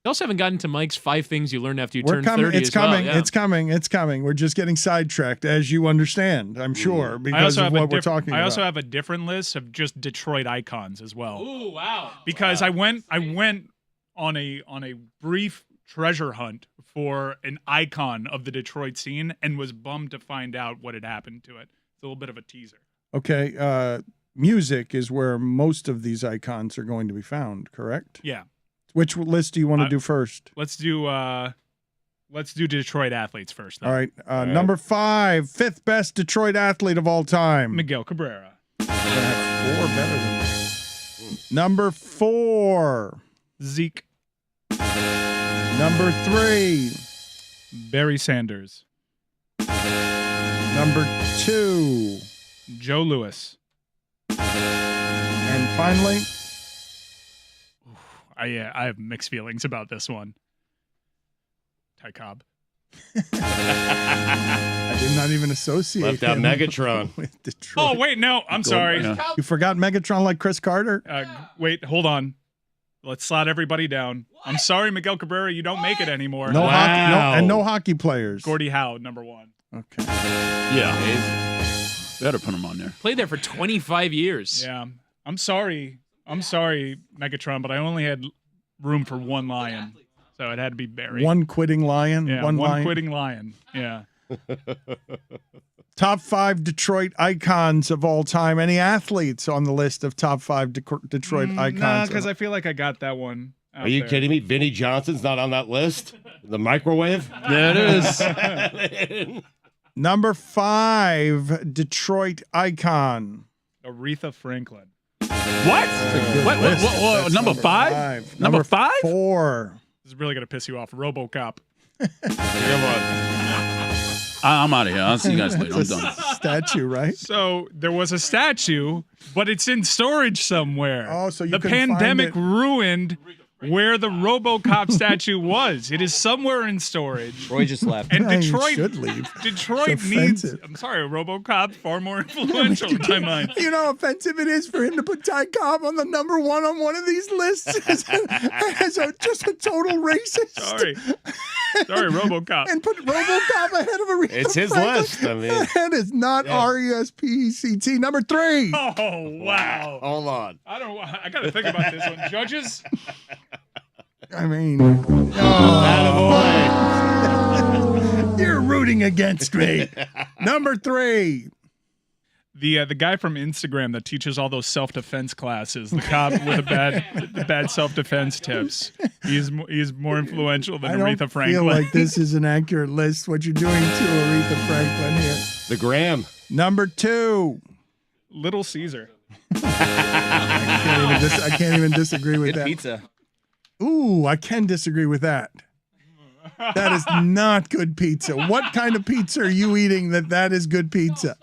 You also haven't gotten to Mike's 5 things you learned after you We're turned coming. 30 It's as well. coming. Yeah. It's coming. It's coming. We're just getting sidetracked, as you understand, I'm sure, I because also of have what we're talking I about. also have a different list of just Detroit icons as well. Ooh, wow. Because I went on a brief treasure hunt for an icon of the Detroit scene and was bummed to find out what had happened to it. It's a little bit of a teaser. Okay, music is where most of these icons are going to be found, correct? Yeah. Which list do you want to do first? Let's do Detroit athletes first. Then. All right, number 5, 5th best Detroit athlete of all time. Miguel Cabrera. We're gonna have 4 better than that. Number 4. Zeke. Number 3. Barry Sanders. Number 2. Joe Louis. And finally, I have mixed feelings about this one. Ty Cobb. I did not even associate Left out him Megatron. with Detroit. Oh, wait, no. I'm sorry. Yeah. You forgot Megatron like Chris Carter? Wait, hold on. Let's slot everybody down. I'm sorry, Miguel Cabrera, you don't make it anymore. No hockey, no, Wow. and no hockey players. Gordie Howe, number 1. Okay. Yeah. Better put him on there. Played there for 25 years. Yeah. I'm sorry, Megatron, but I only had room for one lion. So it had to be Barry. One quitting lion. yeah, one lion. quitting lion. Yeah. Top 5 Detroit icons of all time. Any athletes on the list of top 5 Detroit icons? Nah, because I feel like I got that one. Are you kidding me? Vinnie Johnson's not on that list? The microwave? There it is. Number 5 Detroit icon. Aretha Franklin. What? What? That's Number 5? Number 5? 4. This is really going to piss you off. RoboCop. Come on. I'm out of here. I'll see you guys later. I'm It's a done. statue, right? So there was a statue, but it's in storage somewhere. Oh, so you the couldn't find pandemic it. ruined where the RoboCop statue was. It is somewhere in storage. Roy just left. And Yeah, you Detroit should leave. Detroit It's needs. offensive. I'm sorry, RoboCop's far more influential in my mind. You know how offensive it is for him to put Ty Cobb on the number 1 on one of these lists as just a total racist. Sorry, RoboCop. And put RoboCop ahead of Aretha It's his Franklin. list. I mean, That is not RESPECT. Number 3. Oh wow! hold on. I got to think about this one. Judges. I mean, you're rooting against me. Number 3. The guy from Instagram that teaches all those self-defense classes, the cop with the bad self-defense tips. He's more influential than Aretha Franklin. I feel like this is an accurate list. What you're doing to Aretha Franklin here. The Graham. Number 2. Little Caesar. I can't even disagree with Good that. pizza. Ooh, I can disagree with that. That is not good pizza. What kind of pizza are you eating that is good pizza?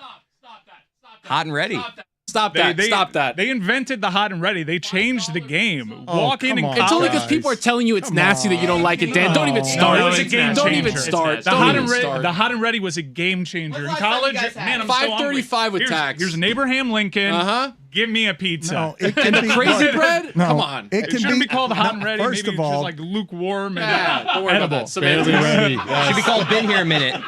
Hot and ready. Stop that. They invented the hot and ready. They changed the game. Oh, Walk in come and on. It's only because Guys. people are telling you it's nasty that you don't like it, Dan. Don't even No. start. No, it was a game Don't changer. even start. The Don't hot, even and ready, start. the hot and ready was a game changer. In college, man, I'm so hungry. $5.35 with here's, tax. Here's an Abraham Lincoln. Uh-huh. Give me a pizza. No, it can And the be crazy bread? No, Come on. It It can shouldn't be called hot and ready. First Maybe of all, just like lukewarm and Yeah, don't worry about edible. that. Semantics. ready. Should be called Been Here a Minute.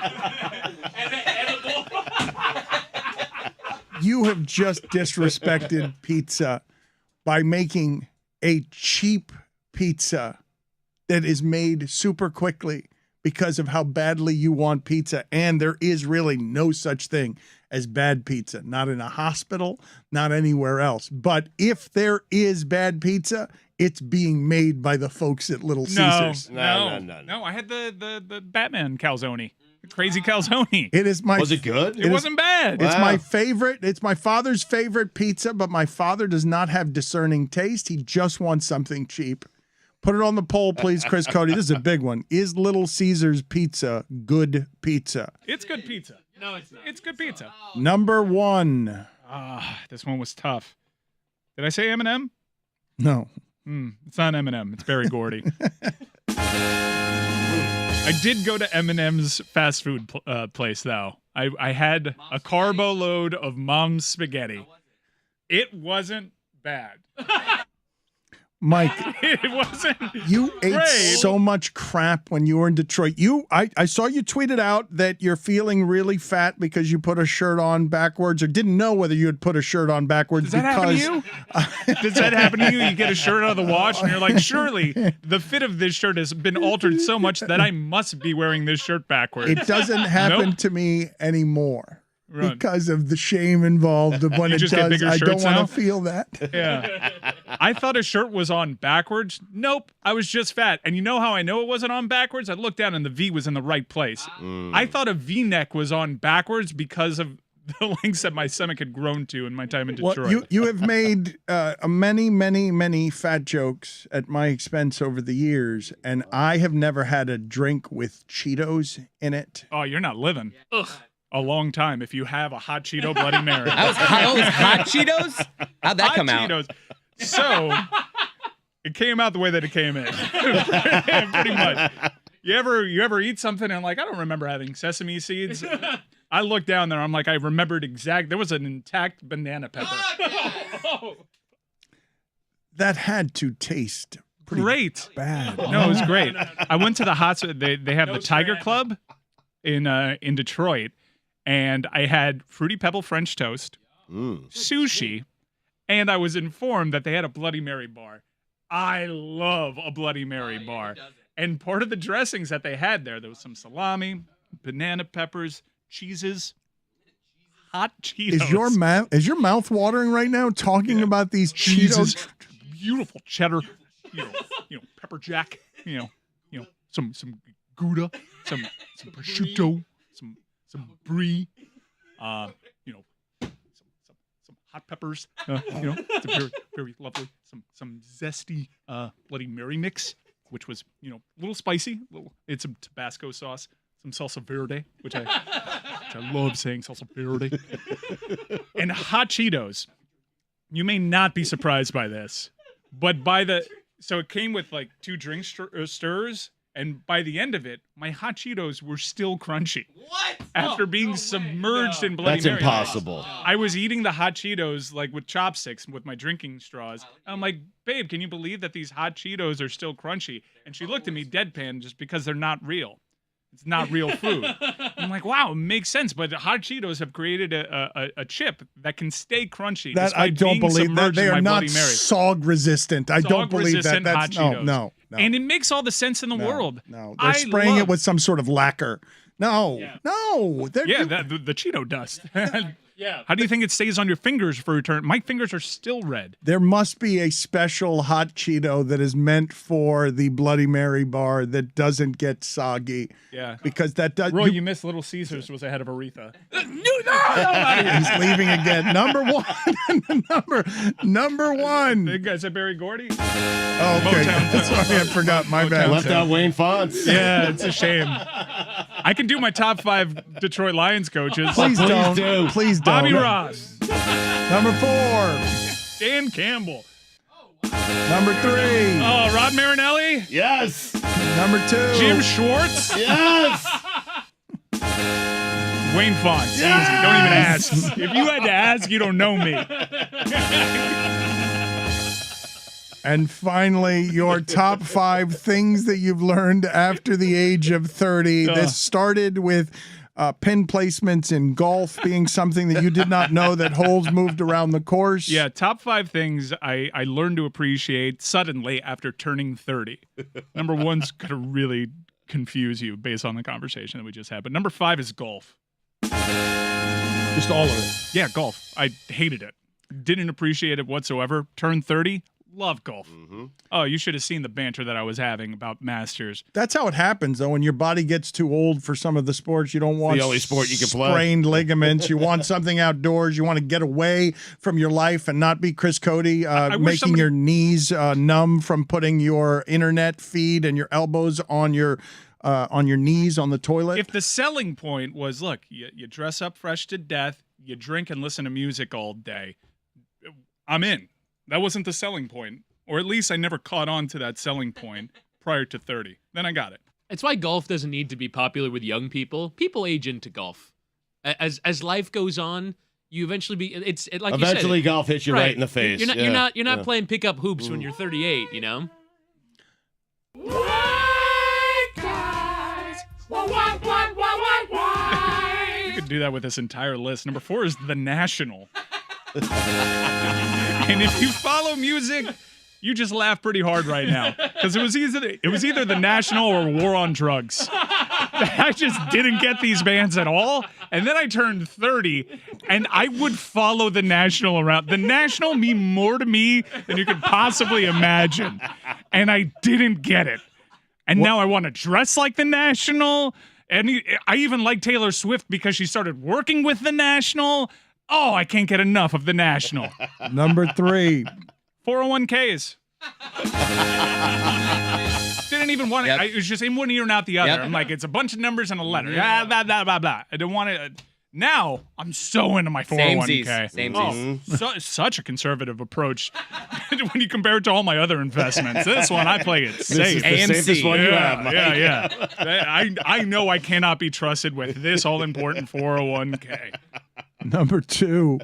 you have just disrespected pizza by making a cheap pizza that is made super quickly because of how badly you want pizza. And there is really no such thing as bad pizza, not in a hospital, not anywhere else. But if there is bad pizza, it's being made by the folks at Little Caesars. No. I had the Batman calzone, the crazy calzone. It is my. Was it good? It wasn't bad. It's Wow. my favorite. It's my father's favorite pizza, but my father does not have discerning taste. He just wants something cheap. Put it on the poll, please, Chris Cody. This is a big one. Is Little Caesars pizza good pizza? It's good pizza. No, it's not. It's good pizza. Number 1. This one was tough. Did I say M&M? No. It's not M&M. It's Berry Gordy. I did go to M&M's fast food place, though. I had a carbo load of Mom's spaghetti. It wasn't bad. Mike, It wasn't. you ate great. so much crap when you were in Detroit. I saw you tweeted out that you're feeling really fat because you put a shirt on backwards or didn't know whether you had put a shirt on backwards. Does that happen to you? Does that happen to you? You get a shirt out of the wash and you're like, surely the fit of this shirt has been altered so much that I must be wearing this shirt backwards. It doesn't happen Nope. to me anymore. Right. Because of the shame involved of when You it just get does. bigger I don't shirts want now? to feel that. Yeah. I thought a shirt was on backwards. Nope. I was just fat. And you know how I know it wasn't on backwards? I looked down and the V was in the right place. I thought a V-neck was on backwards because of the lengths that my stomach had grown to in my time in Detroit. Well, you have made many fat jokes at my expense over the years, and I have never had a drink with Cheetos in it. Oh, you're not living. A long time if you have a hot Cheeto Bloody Mary. That was hot Cheetos? How'd that Hot come out? Cheetos. So it came out the way that it came in. Pretty much. You ever eat something and like, I don't remember having sesame seeds. I looked down there, I'm like, I remembered there was an intact banana pepper. That had to taste pretty Great. bad. No, it was great. I went to the they have the Tiger Club in Detroit, and I had Fruity Pebble French toast, sushi, and I was informed that they had a Bloody Mary bar. I love a Bloody Mary bar. And part of the dressings that they had there was some salami, banana peppers, cheeses, hot Cheetos. Is your mouth watering right now talking about these cheeses, Cheetos? beautiful cheddar, pepper jack, some Gouda, some prosciutto, some brie, some hot peppers, it's very very lovely. Some zesty Bloody Mary mix, which was a little spicy. It's some Tabasco sauce, some salsa verde, which I love saying salsa verde, and hot Cheetos. You may not be surprised by this, but so it came with like 2 drink stirs, and by the end of it, my hot Cheetos were still crunchy. What? After being submerged in Bloody That's Mary. impossible. I was eating the hot Cheetos like with chopsticks with my drinking straws. I'm like, babe, can you believe that these hot Cheetos are still crunchy? And she looked at me deadpan just because they're not real. It's not real food. I'm like, wow, it makes sense. But hot Cheetos have created a chip that can stay crunchy. That I despite don't being believe. submerged They in are my not Bloody Mary. SOG resistant. I don't believe that. SOG-resistent hot That's Cheetos. no. And it makes all the sense in the world. No, they're spraying it with some sort of lacquer. No. They're the Cheeto dust. Yeah. How do you think it stays on your fingers for return? My fingers are still red. There must be a special hot Cheeto that is meant for the Bloody Mary bar that doesn't get soggy. Yeah. Because that does. Roy, you missed Little Caesars was ahead of Aretha. He's leaving again. Number one. number one. Big guys at Barry Gordy. Oh, okay. Sorry, I forgot. My bad. Left out Wayne Fonts. Yeah, it's a shame. I can do my top 5 Detroit Lions coaches. Please don't. Please don't. Bobby Ross. Number 4. Dan Campbell. Number 3. Oh, Rod Marinelli. Yes. Number 2. Jim Schwartz. Yes. Wayne Fonts. Easy. Don't even ask. If you had to ask, you don't know me. And finally, your top 5 things that you've learned after the age of 30. This started with pin placements in golf being something that you did not know that holes moved around the course. Yeah, top 5 things I learned to appreciate suddenly after turning 30. Number 1's going to really confuse you based on the conversation that we just had. But number 5 is golf. Just all of it. Yeah, golf. I hated it. Didn't appreciate it whatsoever. Turned 30. Love golf. Mm-hmm. Oh, you should have seen the banter that I was having about Masters. That's how it happens, though. When your body gets too old for some of the sports, you don't want the only sport you can play. Sprained ligaments. You want something outdoors. You want to get away from your life and not be Chris Cody, making your knees numb from putting your internet feed and your elbows on your knees on the toilet. If the selling point was, look, you dress up fresh to death, you drink and listen to music all day, I'm in. That wasn't the selling point. Or at least I never caught on to that selling point prior to 30. Then I got it. It's why golf doesn't need to be popular with young people. People age into golf. As life goes on, you eventually be. It's like eventually you said, golf hits you right in the face. You're not playing pickup hoops when you're 38. You know. You could do that with this entire list. Number 4 is The National. And if you follow music, you just laugh pretty hard right now because it was either The National or War on Drugs. I just didn't get these bands at all. And then I turned 30, and I would follow The National around. The National mean more to me than you could possibly imagine, and I didn't get it. And now I want to dress like The National. And I even like Taylor Swift because she started working with The National. Oh, I can't get enough of The National. Number 3. 401ks. Didn't even want it. It was just in one ear and out the other. Yep. I'm like, it's a bunch of numbers and a letter. Blah, blah, blah, blah, blah. I don't want it. Now, I'm so into my 401k. Samesies. Such a conservative approach when you compare it to all my other investments. This one, I play it safe. This is the safest one you have, Mike. Yeah. I know I cannot be trusted with this all-important 401k. Number 2.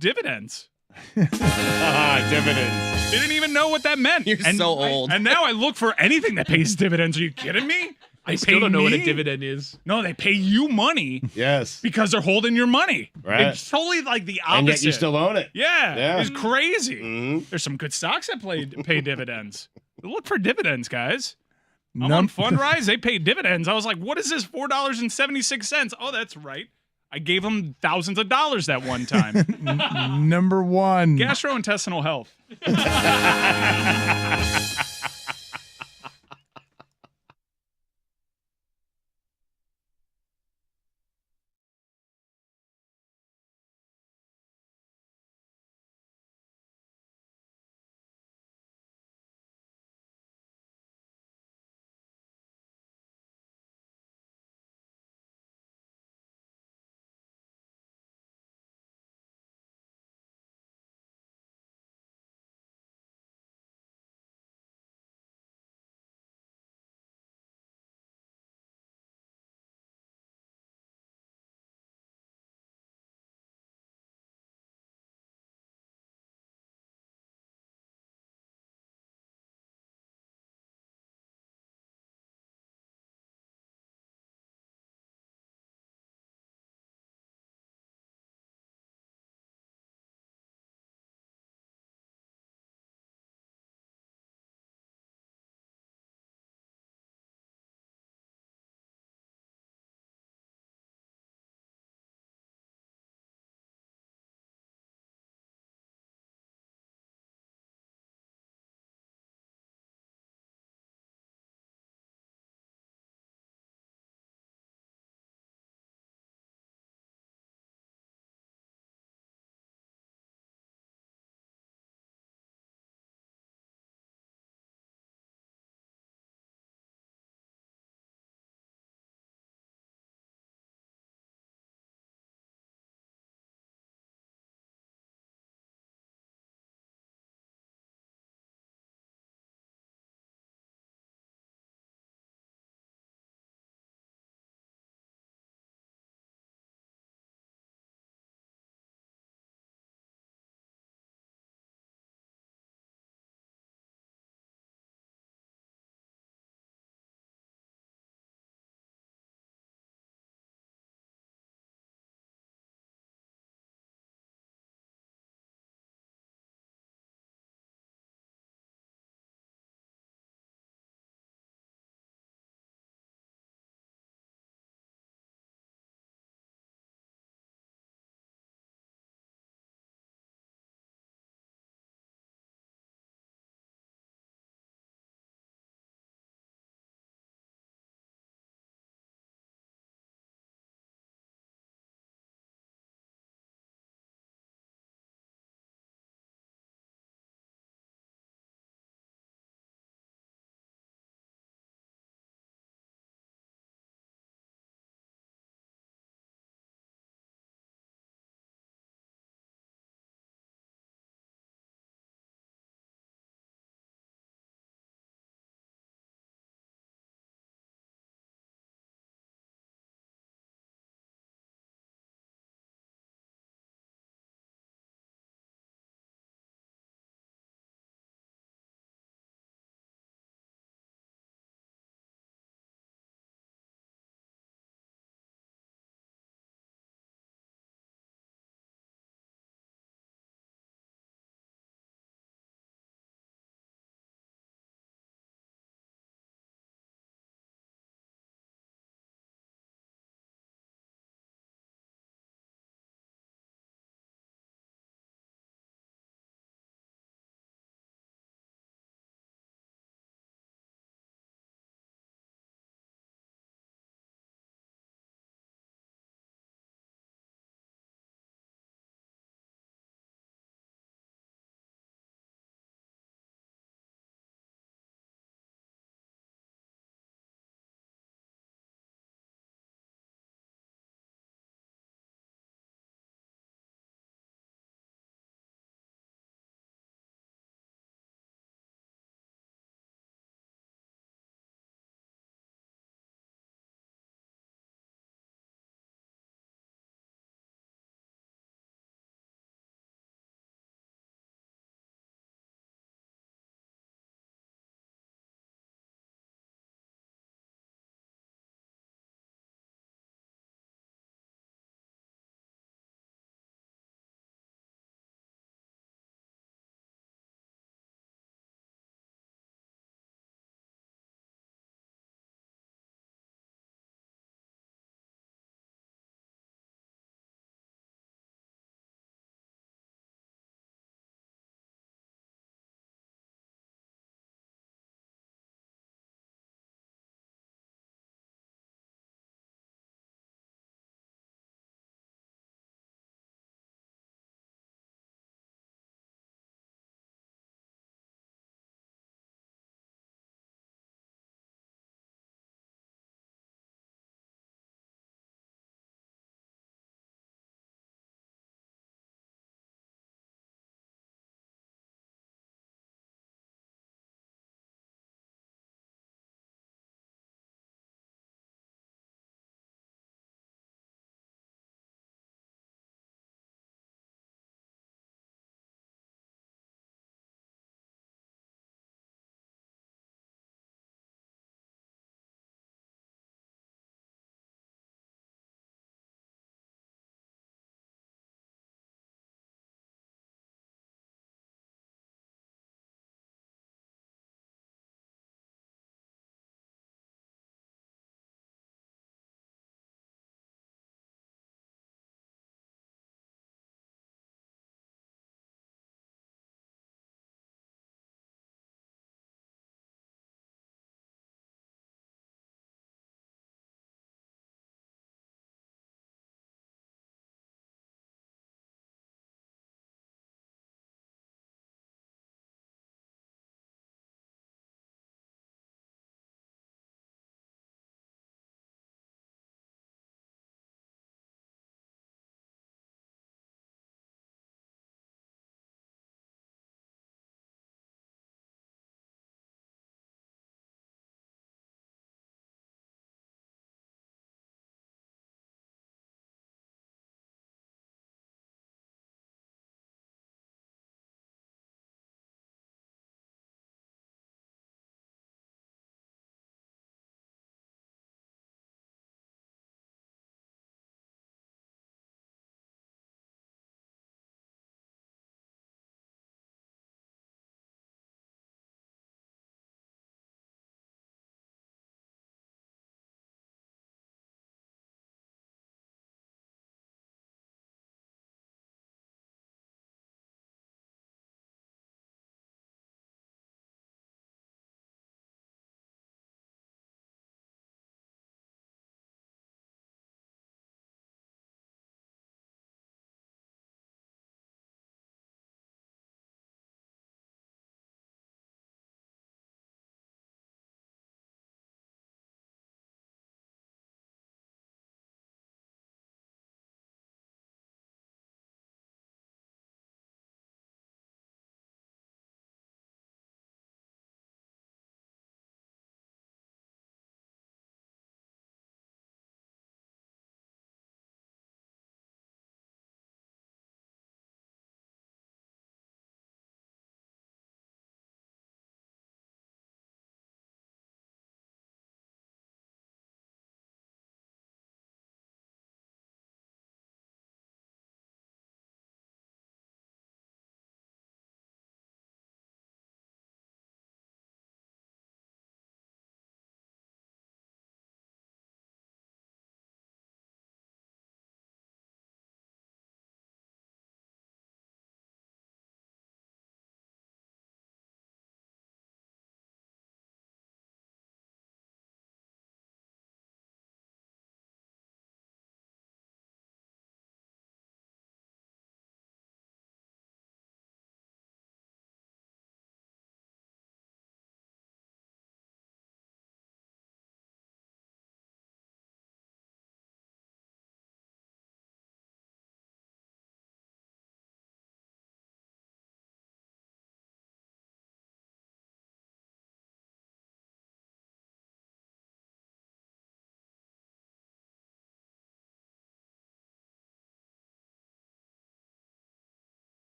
Dividends. Dividends. Didn't even know what that meant. You're so old. And now I look for anything that pays dividends. Are you kidding me? I still don't know what a dividend is. No, they pay you money. Yes. Because they're holding your money. Right. It's totally like the opposite. And yet you still own it. Yeah. It's crazy. Mm-hmm. There's some good stocks that pay dividends. Look for dividends, guys. I'm on Fundrise. They pay dividends. I was like, what is this? $4.76. Oh, that's right. I gave them thousands of dollars that one time. Number 1. Gastrointestinal health.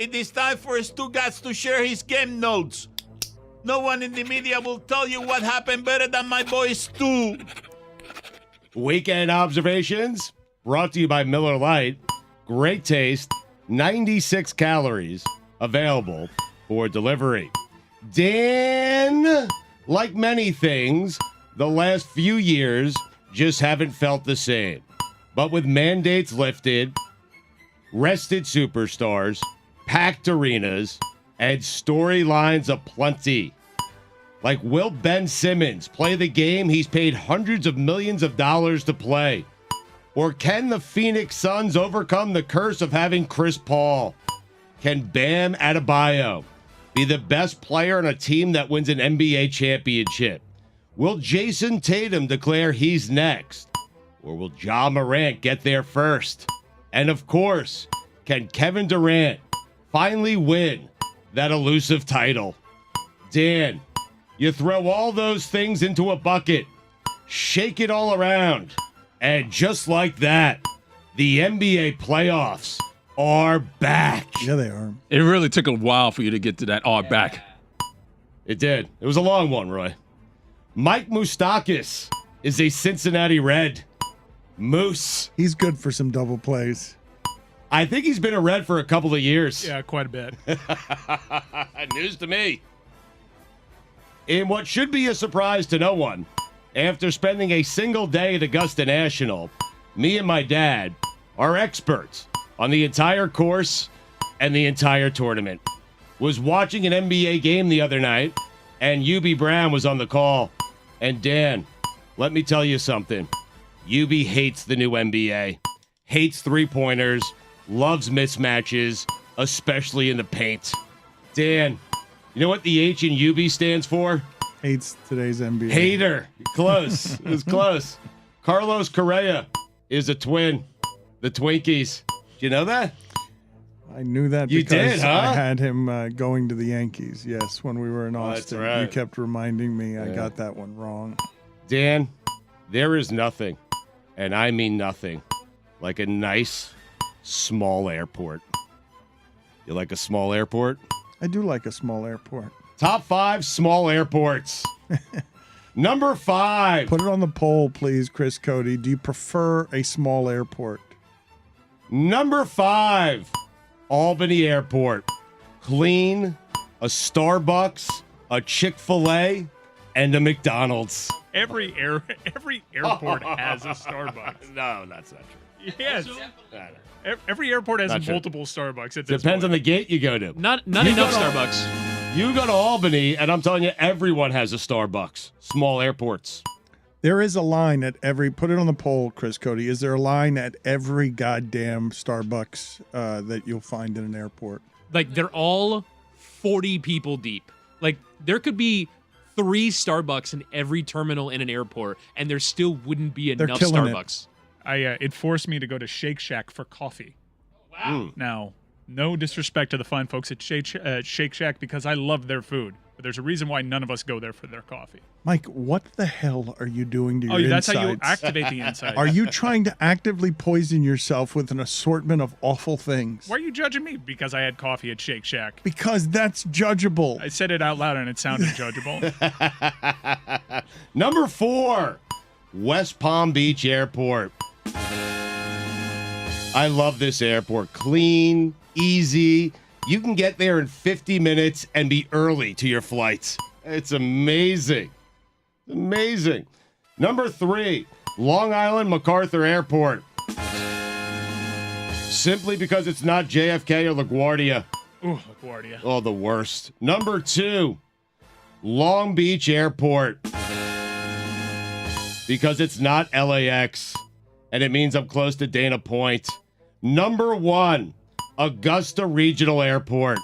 It is time for Stugotz to share his game notes. No one in the media will tell you what happened better than my boy Stu. Weekend observations brought to you by Miller Lite. Great taste, 96 calories, available for delivery. Dan, like many things, the last few years just haven't felt the same. But with mandates lifted, rested superstars, packed arenas, and storylines aplenty. Like, will Ben Simmons play the game he's paid hundreds of millions of dollars to play? Or can the Phoenix Suns overcome the curse of having Chris Paul? Can Bam Adebayo be the best player on a team that wins an NBA championship? Will Jason Tatum declare he's next? Or will Ja Morant get there first? And of course, can Kevin Durant finally win that elusive title? Dan, you throw all those things into a bucket, shake it all around, and just like that, the NBA playoffs are back. Yeah, they are. It really took a while for you to get to that back. It did. It was a long one, Roy. Mike Moustakas is a Cincinnati Red. Moose. He's good for some double plays. I think he's been a Red for a couple of years. Yeah, quite a bit. News to me. In what should be a surprise to no one, after spending a single day at Augusta National, me and my dad are experts on the entire course and the entire tournament. Was watching an NBA game the other night, and UB Brown was on the call. And Dan, let me tell you something. UB hates the new NBA. Hates three-pointers. Loves mismatches, especially in the paint. Dan, you know what the H in UB stands for? Hates today's NBA. Hater. Close. It was close. Carlos Correa is a twin. The Twinkies. Do you know that? I knew that You because did, huh? I had him going to the Yankees. Yes, when we were in that's Austin. right. You kept reminding me I got that one wrong. Dan, there is nothing, and I mean nothing, like a nice, small airport. You like a small airport? I do like a small airport. Top 5 small airports. Number 5. Put it on the poll, please, Chris Cody. Do you prefer a small airport? Number 5. Albany Airport. Clean, a Starbucks, a Chick-fil-A, and a McDonald's. Every airport has a Starbucks. No, that's not true. Yes. Every airport has Not true. multiple Starbucks at this Depends point. on the gate you go to. Not You enough gotta- Starbucks. You go to Albany, and I'm telling you, everyone has a Starbucks. Small airports. There is a line at every. Put it on the poll, Chris Cody. Is there a line at every goddamn Starbucks that you'll find in an airport? Like, they're all 40 people deep. Like, there could be 3 Starbucks in every terminal in an airport, and there still wouldn't be They're enough killing it. Starbucks. It forced me to go to Shake Shack for coffee. Wow. Now, no disrespect to the fine folks at Shake Shack because I love their food, but there's a reason why none of us go there for their coffee. Mike, what the hell are you doing to your That's insides? how you activate the insides. Are you trying to actively poison yourself with an assortment of awful things? Why are you judging me? Because I had coffee at Shake Shack. Because that's judgeable. I said it out loud and it sounded judgeable. Number 4, West Palm Beach Airport. I love this airport. Clean, easy. You can get there in 50 minutes and be early to your flights. It's amazing. Amazing. Number 3, Long Island MacArthur Airport. Simply because it's not JFK or LaGuardia. Ooh, LaGuardia. Oh, the worst. Number 2, Long Beach Airport. Because it's not LAX, and it means I'm close to Dana Point. Number 1, Augusta Regional Airport.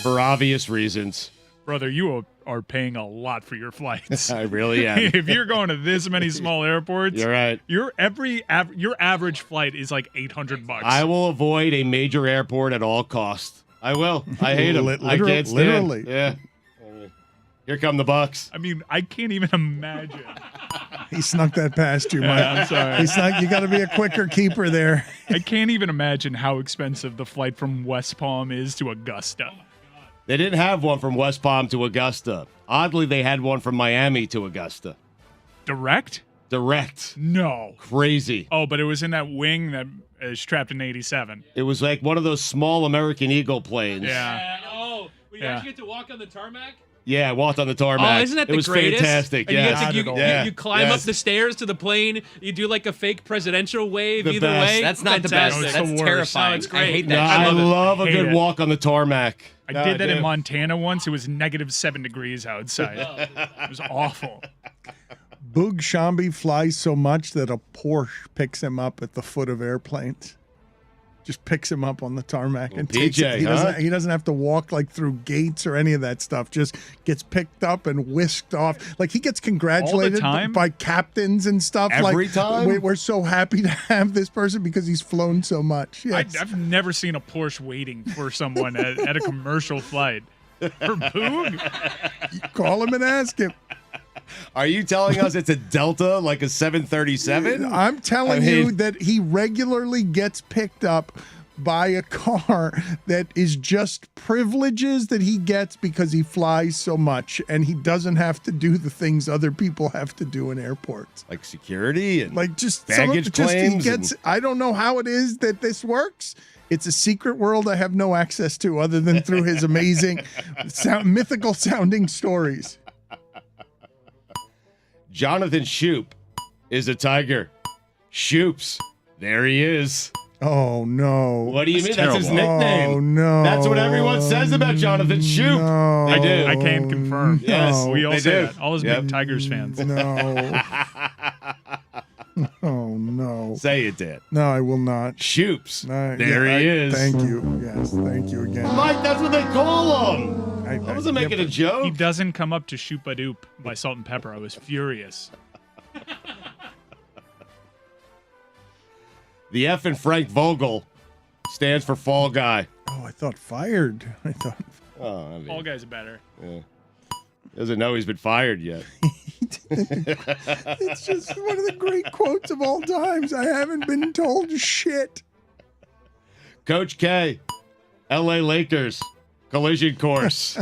For obvious reasons. Brother, you are paying a lot for your flights. I really am. If you're going to this many small airports, You're right. your average flight is like $800. I will avoid a major airport at all costs. I will. I hate them. I can't stand. Literally. Yeah. Here come the Bucks. I mean, I can't even imagine He snuck that past you, Mike. Yeah, I'm sorry. You got to be a quicker keeper there. I can't even imagine how expensive the flight from West Palm is to Augusta. They didn't have one from West Palm to Augusta. Oddly, they had one from Miami to Augusta. Direct? Direct. No. Crazy. Oh, but it was in that wing that is trapped in 87. It was like one of those small American Eagle planes. Yeah. Oh, when you actually get to walk on the tarmac? Yeah, I walked on the tarmac. Oh, isn't that the It was greatest? fantastic. And Yes. you climb up the stairs to the plane. You do like a fake presidential wave The either best. way. That's not Fantastic. the best. No, it's That's the worst. terrifying. No, it's great. I hate No, that. I love it. love a Hate good it. walk on the tarmac. I No, did that in do. Montana once. It was -7 degrees outside. It was awful. Boog Shambi flies so much that a Porsche picks him up at the foot of airplanes. Just picks him up on the tarmac and takes PJ, it. He doesn't have to walk like through gates or any of that stuff. Just gets picked up and whisked off. Like he gets congratulated time? by captains and stuff. Every like, time? We're so happy to have this person because he's flown so much. Yes. I've never seen a Porsche waiting for someone at a commercial flight. For Boog? Call him and ask him. Are you telling us it's a Delta, like a 737? I'm telling I mean- you that he regularly gets picked up by a car that is just privileges that he gets because he flies so much and he doesn't have to do the things other people have to do in airports. Like security and Like just baggage he claims gets. I don't know how it is that this works. It's a secret world I have no access to other than through his amazing, mythical sounding stories. Jonathan Shoop is a tiger. Shoops. There he is. Oh no! What do you mean? terrible. That's his nickname. Oh no! That's what everyone says about Jonathan Shoop. No, They do. I can confirm. Yes, we all they say do. that. All those Yep. big Tigers fans. No. Oh no! Say it, Dan. No, I will not. Shoops. No, There yeah, he is. Thank you. Yes, thank you again. Mike, that's what they call him. I wasn't making a He joke. doesn't come up to Shoop a Doop by Salt and Pepper. I was furious. The F in Frank Vogel stands for Fall Guy. Oh, I thought fired. I thought. Oh, I mean, All guys are better. doesn't know he's been fired yet. It's just one of the great quotes of all times. I haven't been told shit. Coach K, LA Lakers, collision course.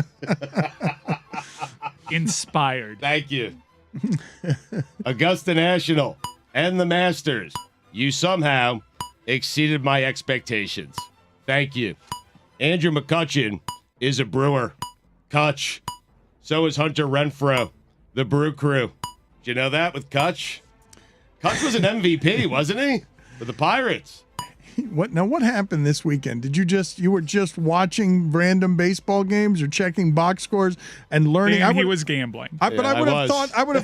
Inspired. Thank you. Augusta National and the Masters. You somehow exceeded my expectations. Thank you. Andrew McCutcheon is a brewer. Kutch. So is Hunter Renfro, the Brew Crew. Did you know that with Kutch? Kutch was an MVP, wasn't he? For the Pirates. What happened this weekend? You were just watching random baseball games or checking box scores and learning? And he was gambling. I would have was.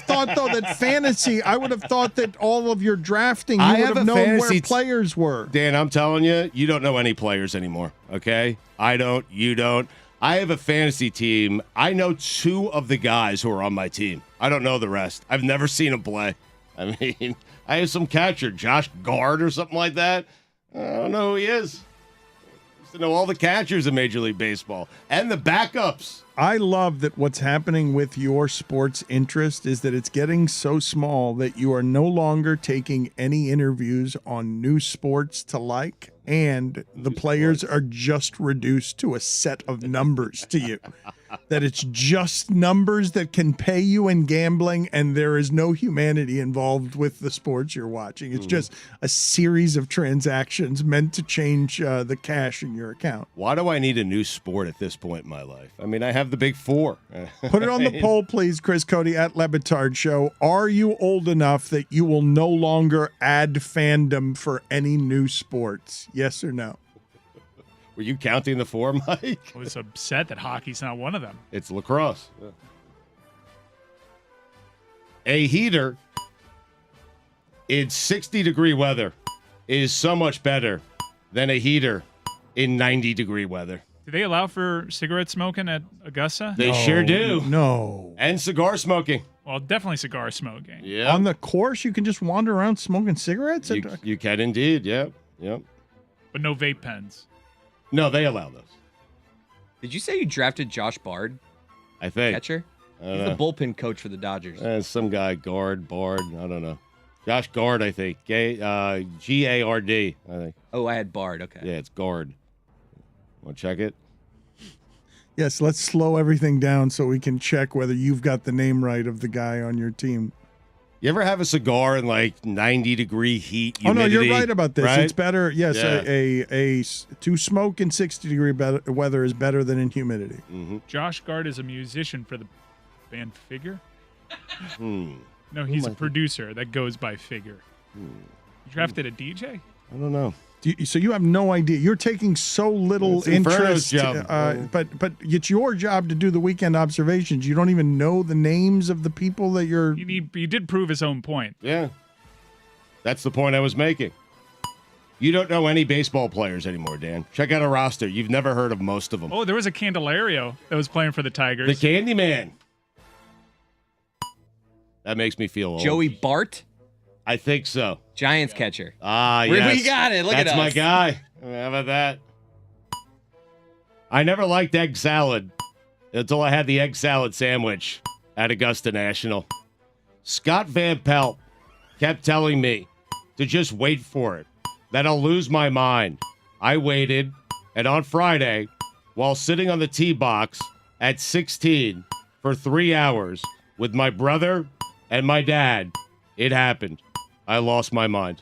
thought though that fantasy. I would have thought that all of your drafting, I you would have have a known where fantasy players were. Dan, I'm telling you, you don't know any players anymore, okay? I don't, you don't. I have a fantasy team. I know 2 of the guys who are on my team. I don't know the rest. I've never seen them play. I mean, I have some catcher, Josh Gard or something like that. I don't know who he is. I used to know all the catchers in Major League Baseball and the backups. I love that what's happening with your sports interest is that it's getting so small that you are no longer taking any interviews on new sports to like, and the players are just reduced to a set of numbers to you. That it's just numbers that can pay you in gambling, and there is no humanity involved with the sports you're watching. It's just a series of transactions meant to change the cash in your account. Why do I need a new sport at this point in my life? I mean, I have the big 4. Put it on the poll, please, Chris Cody at LeBatard Show. Are you old enough that you will no longer add fandom for any new sports? Yes or no? Were you counting the 4, Mike? I was upset that hockey's not one of them. It's lacrosse. Yeah. A heater in 60-degree weather is so much better than a heater in 90-degree weather. Do they allow for cigarette smoking at Augusta? They sure do. No. And cigar smoking. Well, definitely cigar smoking. Yeah. On the course, you can just wander around smoking cigarettes? You can indeed. Yep. Yep. But no vape pens. No, they allow those. Did you say you drafted Josh Bard, I think. catcher? He's the bullpen coach for the Dodgers. Some guy, Bard, I don't know. Josh Gard, I think. G-A-R-D, I think. Oh, I had Bard. Okay. Yeah, it's Gard. Want to check it? Yes, let's slow everything down so we can check whether you've got the name right of the guy on your team. You ever have a cigar in like 90-degree heat, humidity? Oh, no, you're right about this. Right? It's better. Yes, Yeah. to smoke in 60-degree weather is better than in humidity. Mm-hmm. Josh Gard is a musician for the band Figure. Hmm. No, he's a producer that goes by Figure. You drafted a DJ? I don't know. So you have no idea. You're taking so little It's Inferno's interest. job. But it's your job to do the weekend observations. You don't even know the names of the people that you're. He did prove his own point. Yeah. That's the point I was making. You don't know any baseball players anymore, Dan. Check out a roster. You've never heard of most of them. Oh, there was a Candelario that was playing for the Tigers. The Candyman. That makes me feel old. Joey Bart, I think so. Giants catcher. Ah, We yes. got it. Look at That's us. my guy. How about that? I never liked egg salad until I had the egg salad sandwich at Augusta National. Scott Van Pelt kept telling me to just wait for it, that I'll lose my mind. I waited, and on Friday, while sitting on the tee box at 16 for 3 hours with my brother and my dad, it happened. I lost my mind.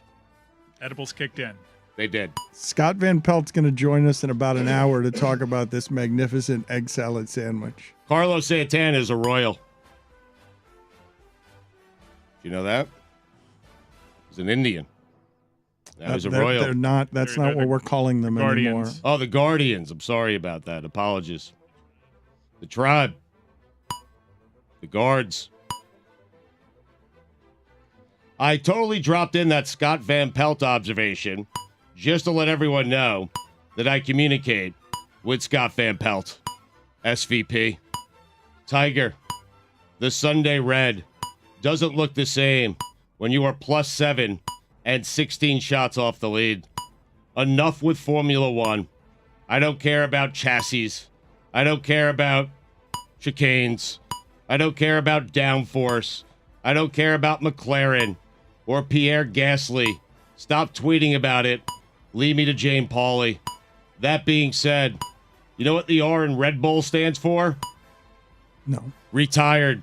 Edibles kicked in. They did. Scott Van Pelt's going to join us in about an hour to talk about this magnificent egg salad sandwich. Carlos Santana is a Royal. Do you know that? He's an Indian. That was a Royal. They're not. That's not what we're calling them anymore. Guardians. Oh, the Guardians. I'm sorry about that. Apologies. The Tribe. The Guards. I totally dropped in that Scott Van Pelt observation just to let everyone know that I communicate with Scott Van Pelt, SVP. Tiger, the Sunday Red doesn't look the same when you are +7 and 16 shots off the lead. Enough with Formula One. I don't care about chassis. I don't care about chicanes. I don't care about downforce. I don't care about McLaren or Pierre Gasly. Stop tweeting about it. Leave me to Jane Pauley. That being said, you know what the R in Red Bull stands for? No. Retired.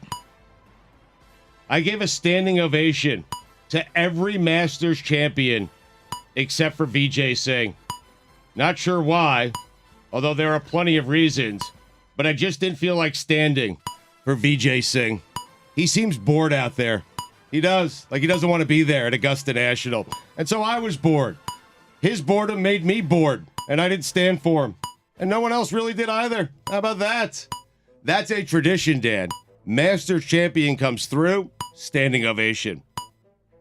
I gave a standing ovation to every Masters champion except for Vijay Singh. Not sure why, although there are plenty of reasons, but I just didn't feel like standing for Vijay Singh. He seems bored out there. He does. Like he doesn't want to be there at Augusta National. And so I was bored. His boredom made me bored, and I didn't stand for him. And no one else really did either. How about that? That's a tradition, Dan. Masters champion comes through, standing ovation.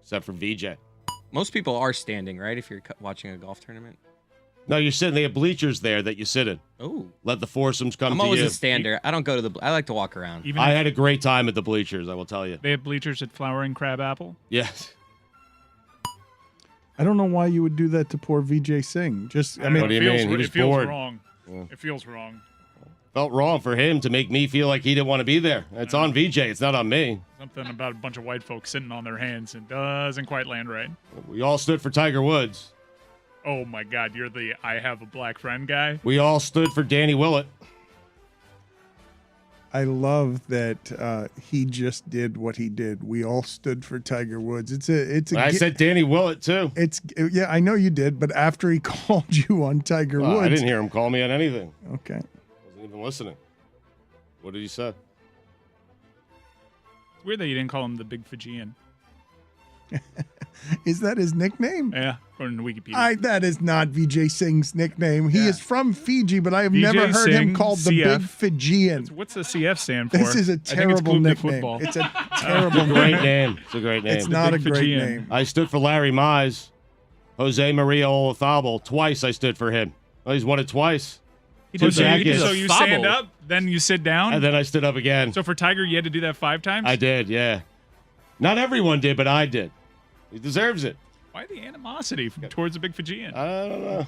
Except for VJ. Most people are standing, right? If you're watching a golf tournament. No, you're sitting. They have bleachers there that you sit in. Oh. Let the foursomes come I'm to always you. a stander. I don't go to the. I like to walk around. Even I if had a great time at the bleachers, I will tell you. they have bleachers at Flowering Crab Apple. Yes. I don't know why you would do that to poor Vijay Singh. Just, I mean, What do you feels, mean? He was it feels bored. wrong. It feels wrong. Felt wrong for him to make me feel like he didn't want to be there. It's on VJ. It's not on me. Something about a bunch of white folks sitting on their hands. It doesn't quite land right. We all stood for Tiger Woods. Oh my God, you're the I have a black friend guy. We all stood for Danny Willett. I love that he just did what he did. We all stood for Tiger Woods. It's a. I said Danny Willett, too. Yeah, I know you did, but after he called you on Tiger Well, Woods, I didn't hear him call me on anything. Okay. Wasn't even listening. What did he say? It's weird that you didn't call him the Big Fijian. Is that his nickname? Yeah, according to Wikipedia. That is not Vijay Singh's nickname. He is from Fiji, but I have Vijay never heard him Singh, called the CF. Big Fijian. What's the CF stand for? This is a I think it's terrible Club de nickname. Football. It's a terrible Great name. name. It's a great name. It's not a Big great Fijian. name. I stood for Larry Mize. Jose Maria Olazabal. Twice I stood for him. Oh, he's won it twice. So you Thobble. stand up, then you sit down. And then I stood up again. So for Tiger, you had to do that 5 times. I did, yeah. Not everyone did, but I did. He deserves it. Why the animosity towards the Big Fijian? I don't know.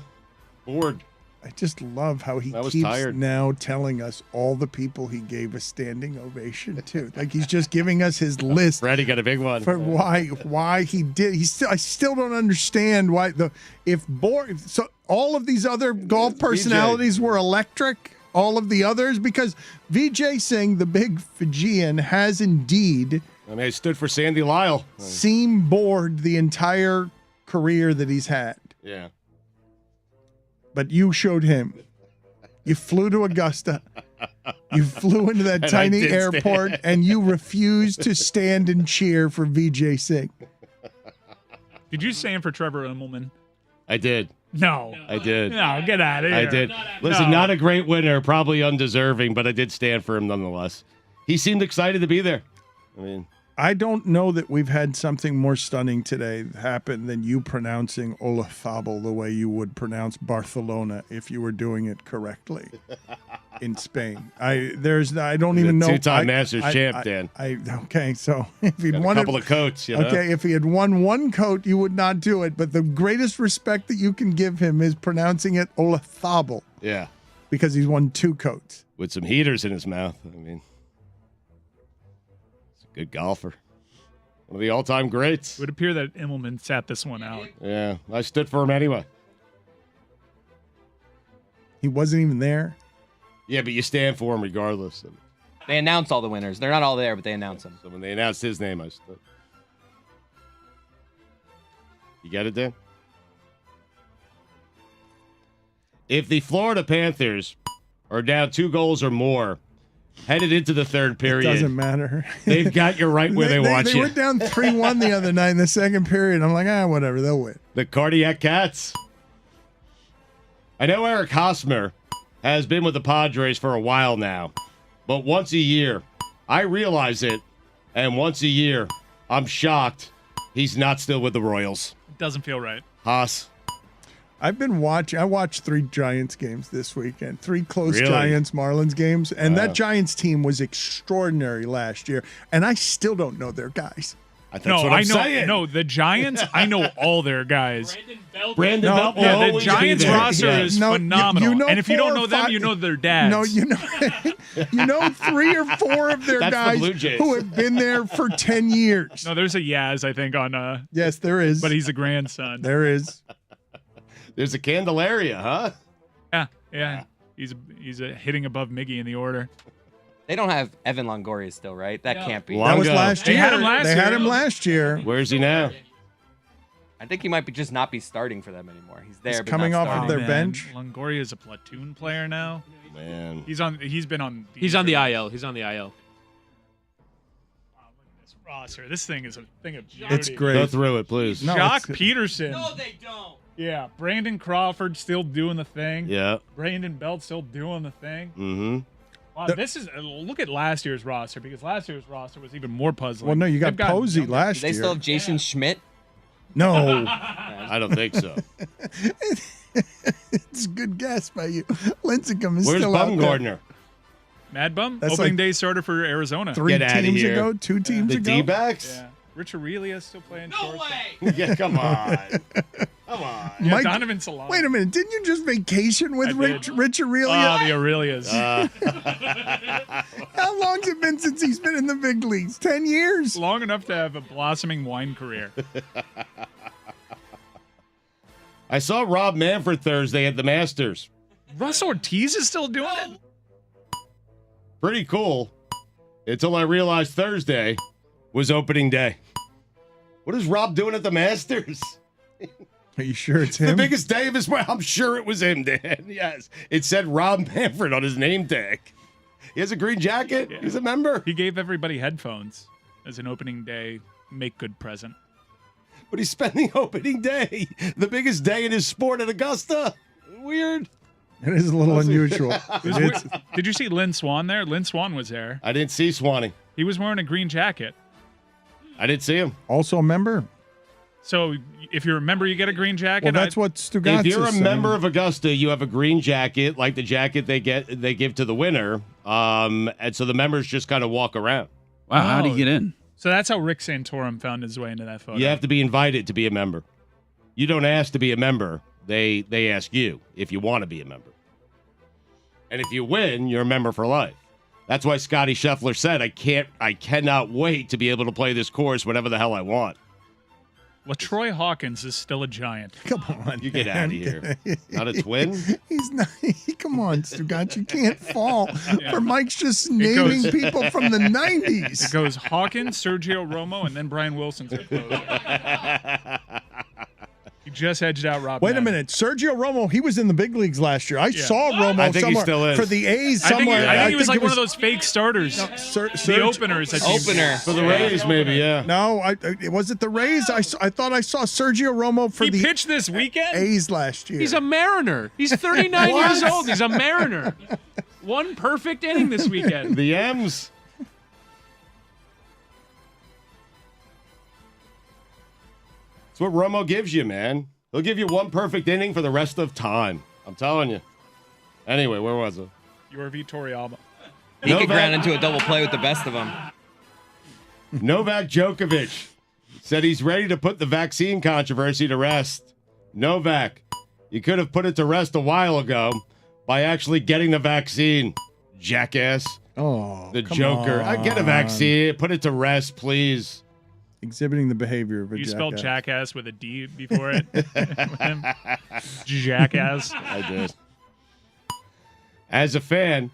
Bored. I just love how he I was keeps tired. now telling us all the people he gave a standing ovation to. Like he's just giving us his list Freddie got a big one. for why he did. I still don't understand why so all of these other golf personalities were electric. All of the others, because Vijay Singh, the big Fijian, has indeed I mean, I stood for Sandy Lyle. seam bored the entire career that he's had. Yeah. But you showed him. You flew to Augusta. You flew into that And I tiny did airport, stand. and you refused to stand and cheer for Vijay Singh. Did you stand for Trevor Immelman? I did. No. I did. No, get out of here. I did. Listen, No. not a great winner, probably undeserving, but I did stand for him nonetheless. He seemed excited to be there. I mean, I don't know that we've had something more stunning today happen than you pronouncing Olazabal the way you would pronounce Barcelona if you were doing it correctly in Spain. I don't even know. Two-time Masters champ, Dan. Okay, so if he'd Got a won couple of coats, you know? Okay, if he had won one coat, you would not do it. But the greatest respect that you can give him is pronouncing it Olazabal Yeah. because he's won 2 coats. With some heaters in his mouth. I mean, he's a good golfer. One of the all-time greats. It would appear that Immelman sat this one out. Yeah, I stood for him anyway. He wasn't even there. Yeah, but you stand for him regardless. They announce all the winners. They're not all there, but they announce them. So when they announced his name, I stood. You get it, Dan? If the Florida Panthers are down 2 goals or more, headed into the third period, Doesn't matter. they've got you right where they want They you. were down 3-1 the other night in the second period. I'm like, whatever, they'll win. The Cardiac Cats. I know Eric Hosmer has been with the Padres for a while now, but once a year, I realize it, and once a year, I'm shocked he's not still with the Royals. It doesn't feel right. Haas. I watched 3 Giants games this weekend, 3 close Really? Giants Marlins games, and Wow. that Giants team was extraordinary last year, and I still don't know their guys. That's No, what I I'm know. saying. No, the Giants. I know all their guys. Brandon No, Belt will Yeah, the always be Giants there. roster Yeah. is No, phenomenal. you know and if you 4 don't or know them, 5 you know their dads. No, you know 3 or 4 of their That's the guys Blue Jays. who have been there for 10 years. No, there's a Yaz, I think, on Yes, there is. but he's a grandson. There is. There's a Candelaria, huh? Yeah. He's hitting above Miggy in the order. They don't have Evan Longoria still, right? That can't be. Long That was ago. last They year. had him last They had year. him last year. Where's he now? I think he might be just not be starting for them anymore. He's there, He's but coming not off of starting. their bench. Longoria is a platoon player now. Man. He's been on. He's on the IL. He's on the IL. Wow, look at this roster. This thing is a thing of beauty. It's great. Go through it, please. No, Jock it's- Peterson. they don't. Yeah, Brandon Crawford still doing the thing. Yeah. Brandon Belt still doing the thing. Mm-hmm. Wow, this is look at last year's roster because last year's roster was even more puzzling. Well, no, you got They've gotten Posey younger. last Do they year. still have Jason Schmidt? No. I don't think so. It's a good guess by you. Lincecum is Where's still out there. Bumgardner? Mad Bum, That's opening like day starter for Arizona. 3 Get outta teams here. ago, 2 teams The ago. D-backs? Yeah, Rich Aurelia still playing short. Yeah, come on. Come on. Yeah, Mike- Donovan Solano. Wait a minute. Didn't you just vacation with I Rich did. Aurelia? Ah, the Aurelias. How long's it been since he's been in the big leagues? 10 years? Long enough to have a blossoming wine career. I saw Rob Manfred Thursday at the Masters. Russ Ortiz is still doing it. Pretty cool. Until I realized Thursday was opening day. What is Rob doing at the Masters? Are you sure it's The him? biggest day of his life. I'm sure it was him, Dan. Yes. It said Rob Manfred on his name tag. He has a green jacket. Yeah. He's a member. He gave everybody headphones as an opening day make good present. But he's spending opening day. The biggest day in his sport at Augusta. Weird. It is a little unusual. It was It's- weird. Did you see Lynn Swan there? Lynn Swan was there. I didn't see Swanee. He was wearing a green jacket. I didn't see him. also a member. So if you're a member, you get a green jacket. Well, that's what Stugotz If you're is a saying. member of Augusta, you have a green jacket, like the jacket they give to the winner. And so the members just kind of walk around. Wow, how'd he Oh. get in? So that's how Rick Santorum found his way into that photo. You have to be invited to be a member. You don't ask to be a member. They ask you if you want to be a member. And if you win, you're a member for life. That's why Scotty Scheffler said, I cannot wait to be able to play this course whenever the hell I want. LaTroy Hawkins is still a giant. Come on. You get out of here. Not a twin? He's not. Come on, Stugotz. You can't fall for Mike's just goes- naming people from the 90s. It goes Hawkins, Sergio Romo, and then Brian Wilson's a closer. He just edged out Rob. Wait a Madden. minute. Sergio Romo, he was in the big leagues last year. I saw Romo I think he somewhere still is. for the A's I think, somewhere. I think he was like it one of those fake starters. The openers. Opener. For the Rays, maybe, yeah. No, was it the Rays? I thought I saw Sergio Romo for He the pitched this weekend? A's last year. He's a Mariner. He's 39 years old. He's a Mariner. One perfect inning this weekend. The M's. That's what Romo gives you, man. He'll give you one perfect inning for the rest of time. I'm telling you. Anyway, where was it? Your Toriyama. He could ground into a double play with the best of them. Novak Djokovic said he's ready to put the vaccine controversy to rest. Novak, you could have put it to rest a while ago by actually getting the vaccine, jackass. Oh, The come Joker. I get a on. vaccine. Put it to rest, please. Exhibiting the behavior of a You jackass. spelled jackass with a D before it. Jackass. I did. As a fan,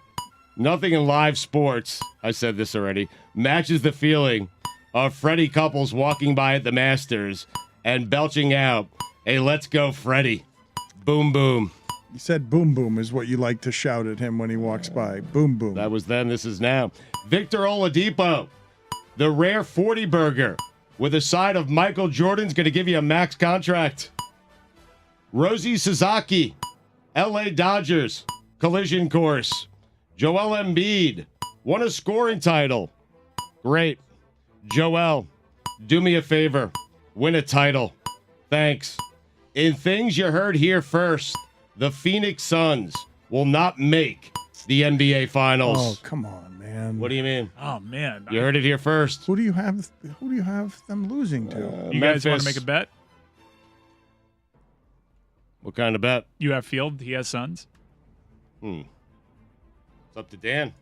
nothing in live sports, I said this already, matches the feeling of Freddie Couples walking by at the Masters and belching out a "Let's go, Freddie." Boom, boom. You said boom boom is what you like to shout at him when he walks by. Boom boom. That was then, this is now. Victor Oladipo, the rare 40 burger with a side of Michael Jordan's going to give you a max contract. Rosie Sasaki, LA Dodgers, collision course. Joel Embiid won a scoring title. Great. Joel, do me a favor. Win a title. Thanks. In things you heard here first, the Phoenix Suns will not make the NBA Finals. Oh, come on, man. What do you mean? Oh man. You heard it here first. Who do you have them losing to? You guys want Memphis. to make a bet? What kind of bet? You have Field. He has Suns. It's up to Dan.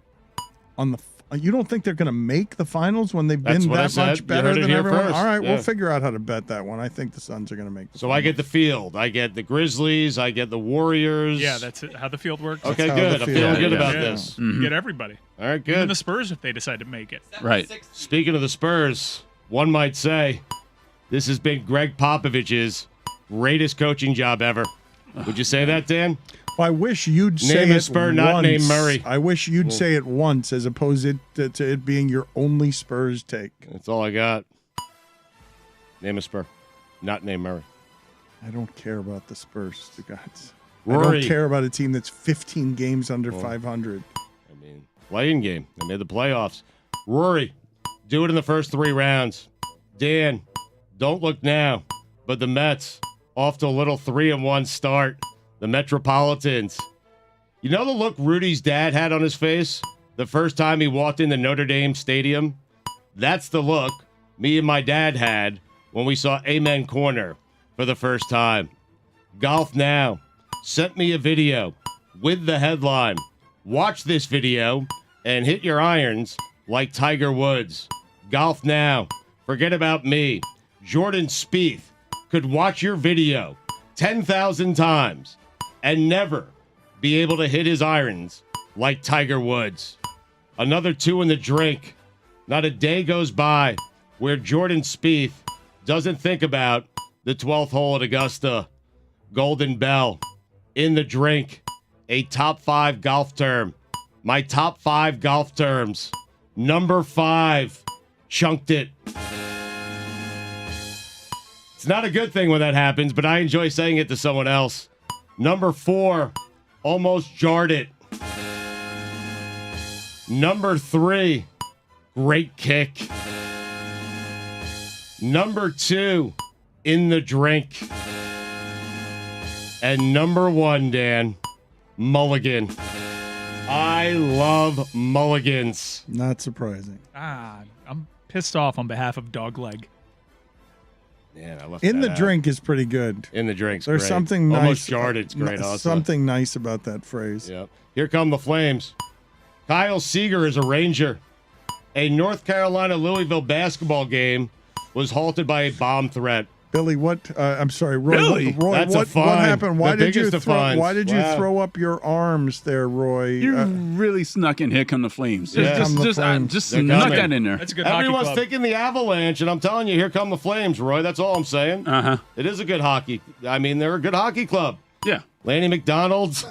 On the you don't think they're going to make the finals when they've That's been what I that said. much You better heard it than here everyone? first. All right, Yeah. we'll figure out how to bet that one. I think the Suns are going to make the So I get the field. I get the Grizzlies. I get the Warriors. Yeah, that's it, how the field works. Okay, how good. the I'm field- feeling good Yeah, about yeah. this. You get everybody. All right, Even good. the Spurs if they decide to make it. Right. Speaking of the Spurs, one might say this has been Greg Popovich's greatest coaching job ever. Would you say that, Dan? I wish you'd say Name a it Spur, once. not name Murray. I wish you'd say it once as opposed to it being your only Spurs take. That's all I got. Name a Spur, not name Murray. I don't care about the Spurs, Stugotz. I Rory. don't care about a team that's 15 games under 500. I mean, playing game. They made the playoffs. Rory, do it in the first 3 rounds. Dan, don't look now, but the Mets off to a little 3-1 start. The Metropolitans. You know the look Rudy's dad had on his face the first time he walked into Notre Dame Stadium? That's the look me and my dad had when we saw Amen Corner for the first time. Golf Now sent me a video with the headline, "Watch this video and hit your irons like Tiger Woods." Golf Now, forget about me. Jordan Spieth could watch your video 10,000 times and never be able to hit his irons like Tiger Woods. Another 2 in the drink. Not a day goes by where Jordan Spieth doesn't think about the 12th hole at Augusta. Golden Bell in the drink. A top 5 golf term. My top 5 golf terms. Number 5, chunked it. It's not a good thing when that happens, but I enjoy saying it to someone else. Number 4, almost jarred it. Number 3, great kick. Number 2, in the drink. And number 1, Dan, mulligan. I love mulligans. Not surprising. I'm pissed off on behalf of Dogleg. Man, I left In that the out. drink is pretty good. In the drink's There's great. something nice. Almost jarred. It's great. Also. Something nice about that phrase. Yep. Here come the Flames. Kyle Seager is a Ranger. A North Carolina Louisville basketball game was halted by a bomb threat. Billy, what? I'm sorry, Roy. Billy? Roy, That's a what fine. happened? Why The did you biggest of throw? fines. Why did you Wow. throw up your arms there, Roy? You really snuck in. Here come the Flames. Just, Yeah. just, Come the just, Flames. just They're snuck coming. that in there. That's a good hockey Everyone's club. thinking the Avalanche, and I'm telling you, here come the Flames, Roy. That's all I'm saying. Uh-huh. It is a good hockey. I mean, they're a good hockey club. Yeah. Lanny McDonald's,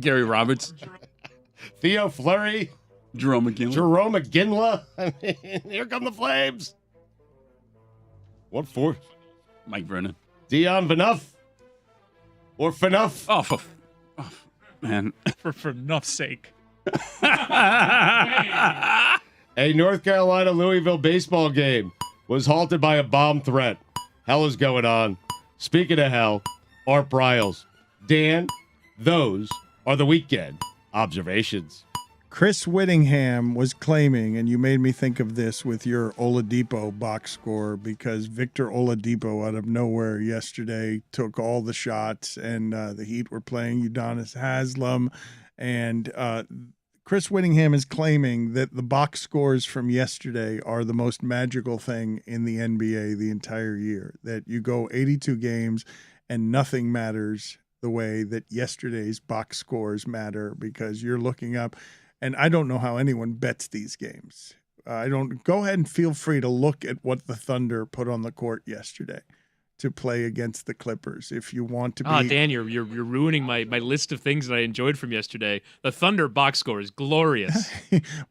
Gary Roberts, Theo Fleury, Jerome McGinley. Jerome McGinley. I mean, here come the Flames. What for? Mike Vernon. Dion Phaneuf. Or Phaneuf. Oh, man. for enough sake. A North Carolina Louisville baseball game was halted by a bomb threat. Hell is going on. Speaking of hell, Art Briles. Dan, those are the weekend observations. Chris Whittingham was claiming, and you made me think of this with your Oladipo box score, because Victor Oladipo out of nowhere yesterday took all the shots, and the Heat were playing Udonis Haslem, and Chris Whittingham is claiming that the box scores from yesterday are the most magical thing in the NBA the entire year, that you go 82 games and nothing matters the way that yesterday's box scores matter, because you're looking up. And I don't know how anyone bets these games. I don't. Go ahead and feel free to look at what the Thunder put on the court yesterday to play against the Clippers. If you want to be, Oh, Dan, you're ruining my list of things that I enjoyed from yesterday. The Thunder box score is glorious.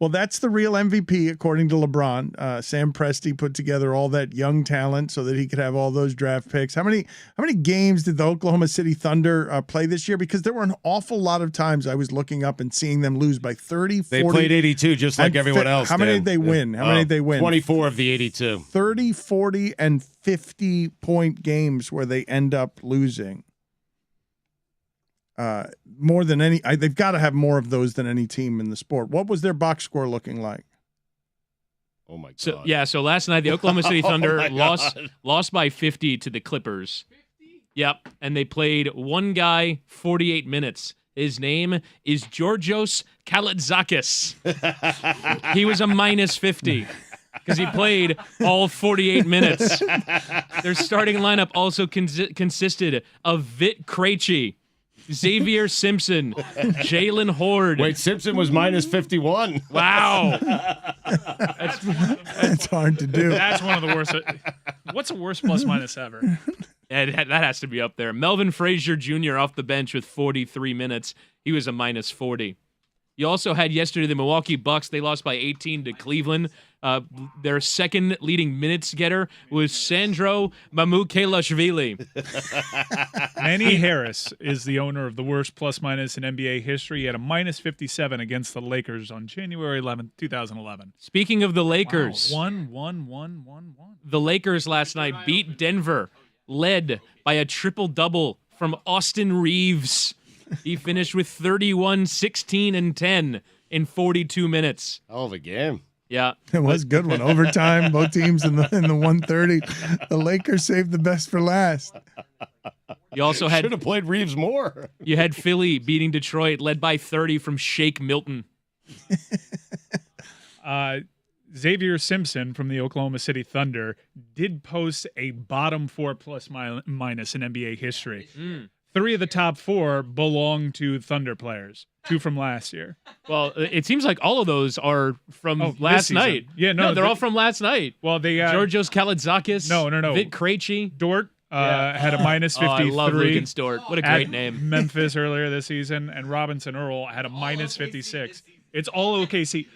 well, that's the real MVP according to LeBron. Sam Presti put together all that young talent so that he could have all those draft picks. How many games did the Oklahoma City Thunder play this year? Because there were an awful lot of times I was looking up and seeing them lose by 30, 40. They played 82 just like everyone else. How many Dan. did they win? How many did they win? 24 of the 82. 30, 40, and 50-point games where they end up losing. More than any, they've got to have more of those than any team in the sport. What was their box score looking like? Oh my God. So last night the Oklahoma City Oh Thunder my lost by 50 to the Clippers. 50? Yep, and they played one guy 48 minutes. His name is Georgios Kalaitzakis. He was a minus 50 because he played all 48 minutes. Their starting lineup also consisted of Vit Krejci, Xavier Simpson, Jalen Horde. Wait, Simpson was minus 51. Wow. It's hard to do. That's one of the worst. What's the worst plus minus ever? That has to be up there. Melvin Frazier Jr. off the bench with 43 minutes. He was a minus 40. You also had yesterday the Milwaukee Bucks. They lost by 18 to Cleveland. Their second leading minutes getter was Sandro Mamukelashvili. Manny Harris is the owner of the worst plus minus in NBA history. He had a minus 57 against the Lakers on January 11th, 2011. Speaking of the Lakers, Wow. 1-1-1-1-1. the Lakers last night beat Denver, led by a triple-double from Austin Reeves. He finished with 31, 16, and 10 in 42 minutes. Hell of a game. Yeah. It was a good one. Overtime, both teams in the 130. The Lakers saved the best for last. You also Should had have played Reeves more. you had Philly beating Detroit, led by 30 from Shake Milton. Xavier Simpson from the Oklahoma City Thunder did post a bottom 4 plus minus in NBA history. 3 of the top 4 belong to Thunder players. 2 from last year. Well, it seems like all of those are from this last season. night. Yeah, no, they're all from last night. Well, they Georgios Kalaitzakis. No. Vit Krejci. Dort had a minus 53. Oh, I love Lugan Stort. What a at great name. Memphis earlier this season, and Robinson Earl had a minus 56. It's all OKC.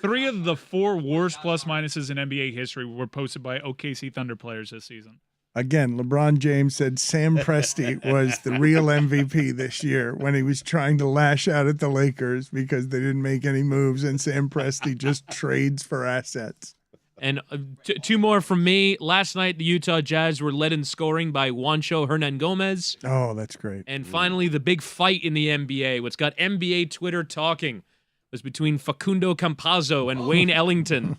3 of the 4 worst plus minuses in NBA history were posted by OKC Thunder players this season. Again, LeBron James said Sam Presti was the real MVP this year when he was trying to lash out at the Lakers because they didn't make any moves, and Sam Presti just trades for assets. And 2 more from me. Last night, the Utah Jazz were led in scoring by Juancho Hernan-Gomez. Oh, that's great. And finally, the big fight in the NBA, what's got NBA Twitter talking, was between Facundo Campazzo and Wayne Ellington.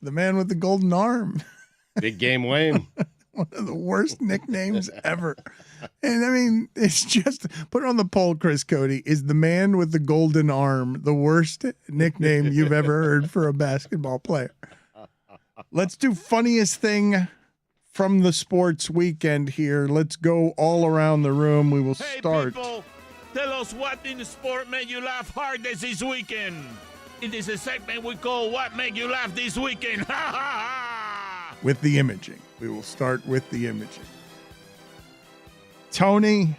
the man with the golden arm. Big Game Wayne. One of the worst nicknames ever. And I mean, it's just put it on the poll, Chris Cody. Is the man with the golden arm the worst nickname you've ever heard for a basketball player? Let's do funniest thing from the sports weekend here. Let's go all around the room. We will start. Hey, people, tell us what in the sport made you laugh hardest this weekend. It is a segment we call What Made You Laugh This Weekend. Ha ha ha! With the imaging. We will start with the imaging. Tony,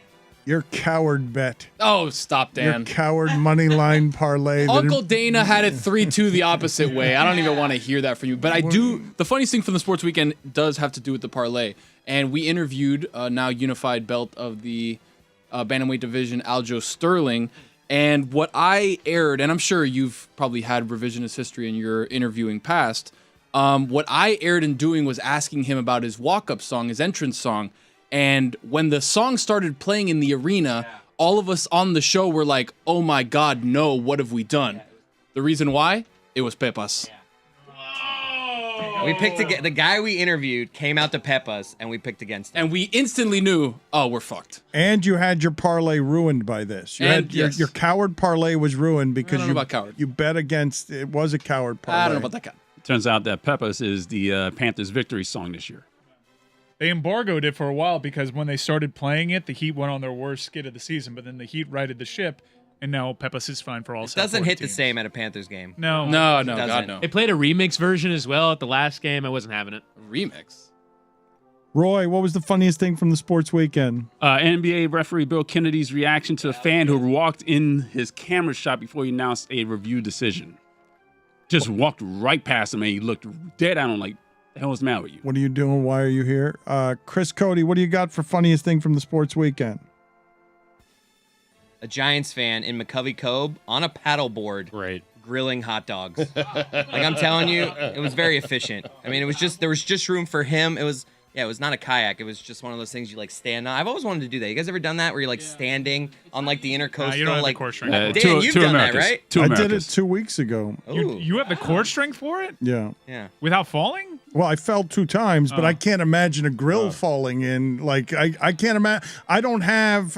your coward bet. Oh, stop, Your Dan. coward money line parlay. that- Uncle Dana had it 3-2 the opposite way. I don't even want to hear that from you. But I do. The funniest thing from the sports weekend does have to do with the parlay. And we interviewed now unified belt of the bantamweight division, Aljo Sterling. And what I aired, and I'm sure you've probably had revisionist history in your interviewing past, what I aired in doing was asking him about his walk-up song, his entrance song. And when the song started playing in the arena, all of us on the show were like, oh my God, no, what have we done? The reason why? It was Pepas. We picked the guy we interviewed came out to pep us, and we picked against him. And we instantly knew, oh, we're fucked. And you had your parlay ruined by this. Your coward parlay was ruined because I don't know about coward. you bet against, it was a coward parlay. I don't know about that guy. Turns out that Peppers is the Panthers' victory song this year. They embargoed it for a while because when they started playing it, the Heat went on their worst skid of the season, but then the Heat righted the ship, and now Pepas is fine for all. It doesn't hit the same at a Panthers game. No, No, doesn't. God, no. They played a remix version as well at the last game. I wasn't having it. Remix. Roy, what was the funniest thing from the sports weekend? NBA referee Bill Kennedy's reaction to a fan who walked in his camera shot before he announced a review decision. Just walked right past him and he looked dead at him like, the hell is the matter with you? What are you doing? Why are you here? Chris Cody, what do you got for funniest thing from the sports weekend? A Giants fan in McCovey Cove on a paddleboard. Right. Grilling hot dogs. Like I'm telling you, it was very efficient. I mean, there was just room for him. It was not a kayak. It was just one of those things you like stand on. I've always wanted to do that. You guys ever done that where you're like standing on like the intercoastal? you don't have the like core strength. Dan, you've done Americas. that, right? Two I did it Americas. 2 weeks ago. Ooh. You have the core strength for it Yeah. Yeah. without falling? Well, I fell 2 times, but I can't imagine a grill falling in. Like I can't imagine. I don't have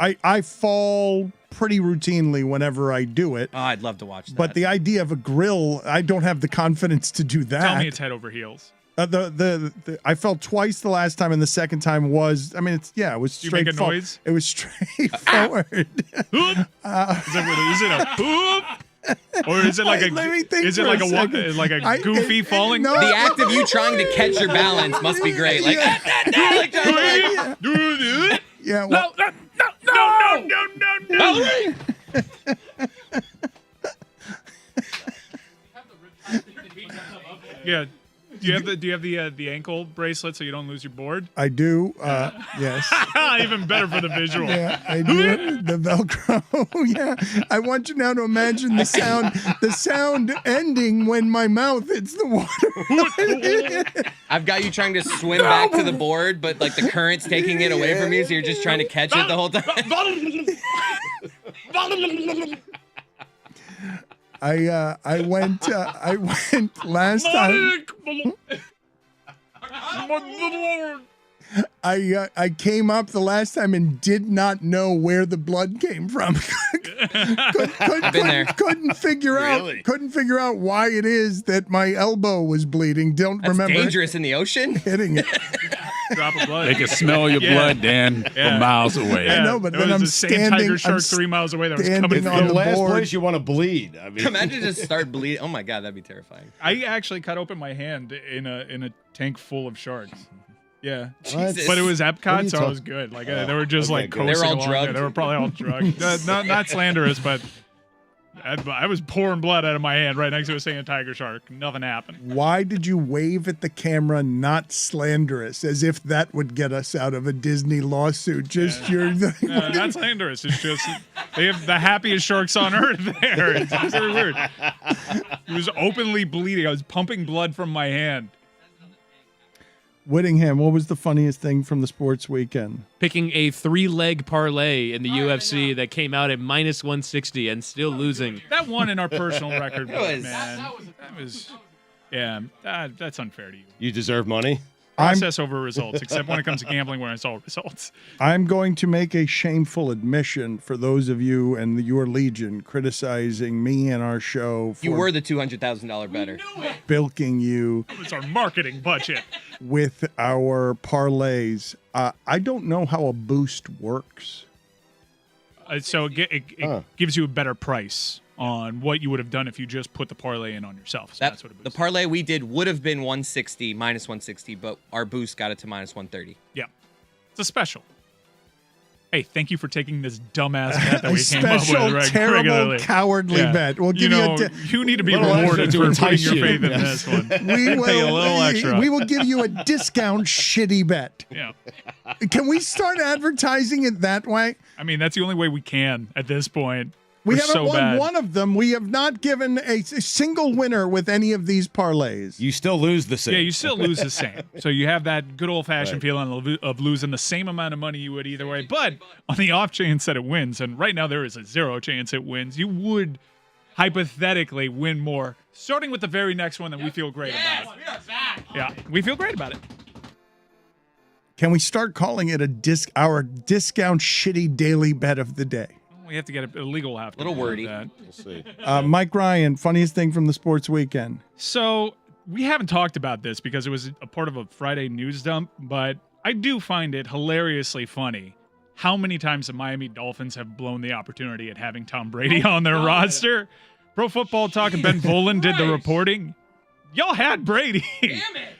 I fall pretty routinely whenever I do it. Oh, I'd love to watch that. But the idea of a grill, I don't have the confidence to do that. Tell me it's head over heels. I fell twice the last time, and the second time was, I mean, it was Do you make a straightforward. noise? It was straightforward. Is it a whoop? Or is it like Let me think is it for like a a second. like a goofy falling? no. the act of you trying to catch your balance must be great. Like, like Yeah. Well, No. Yeah. Do you have the ankle bracelet so you don't lose your board? I do. Yes. Even better for the visual. Yeah, I do. The Velcro. Yeah. I want you now to imagine the sound ending when my mouth hits the water. I've got you trying to swim back to the board, but like the current's taking it away from you, so you're just trying to catch it the whole time. I went last time. I came up the last time and did not know where the blood came from. I've been there. Couldn't figure out why it is that my elbow was bleeding. Don't That's remember dangerous in the ocean. hitting it. Drop of blood. They can smell your blood, Dan, from miles away. I know, but It then was I'm the same standing. tiger shark I'm 3 miles away that was standing coming on through. the The last board. place you want to bleed. I mean, Imagine just start bleeding. Oh my god, that'd be terrifying. I actually cut open my hand in a tank full of sharks. Yeah, Jesus. but it was What are Epcot, you so it talking- was good. Like they were just okay, like good. coasting They were all along. drugged. Yeah, they were probably all drugged. Not slanderous, but I was pouring blood out of my hand right next to a singing tiger shark. Nothing happened. Why did you wave at the camera, not slanderous, as if that would get us out of a Disney lawsuit? Just your No, not slanderous. It's just they have the happiest sharks on earth there. It's very weird. He was openly bleeding. I was pumping blood from my hand. Whittingham, what was the funniest thing from the sports weekend? Picking a 3-leg parlay in the UFC that came out at minus 160 and still losing. That won in our personal record book, was- man. That's unfair to you. You deserve money. Process over results, except when it comes to gambling where it's all results. I'm going to make a shameful admission for those of you and your legion criticizing me and our show for You were the $200,000 better. bilking you It was our marketing budget. with our parlays. I don't know how a boost works. So it gives you a better price on what you would have done if you just put the parlay in on yourself. So that's what it The is. parlay we did would have been 160, minus 160, but our boost got it to minus 130. Yeah. It's a special. Hey, thank you for taking this dumbass bet that we came up Special, with terrible, regularly. cowardly Yeah. bet. We'll give you need to be Little rewarded extra for to putting your entice you. faith in Yes. this one. we Pay a little extra. We will give you a discount shitty bet. Yeah. Can we start advertising it that way? I mean, that's the only way we can at this point. We We're haven't so won bad. one of them. We have not given a single winner with any of these parlays. You still lose the same. Yeah, you still lose the same. So you have that good old-fashioned Right. feeling of losing the same amount of money you would either way. But on the off chance that it wins, and right now there is a 0 chance it wins, you would hypothetically win more, starting with the very next one that we feel great about. Yeah, we feel great about it. Can we start calling it our discount shitty daily bet of the day? We have to get a legal have to Little do wordy. that. We'll see. Mike Ryan, funniest thing from the sports weekend. So we haven't talked about this because it was a part of a Friday news dump, but I do find it hilariously funny how many times the Miami Dolphins have blown the opportunity at having Tom Brady on their roster. Pro Football Talk and Ben Volen did the reporting. Y'all had Brady.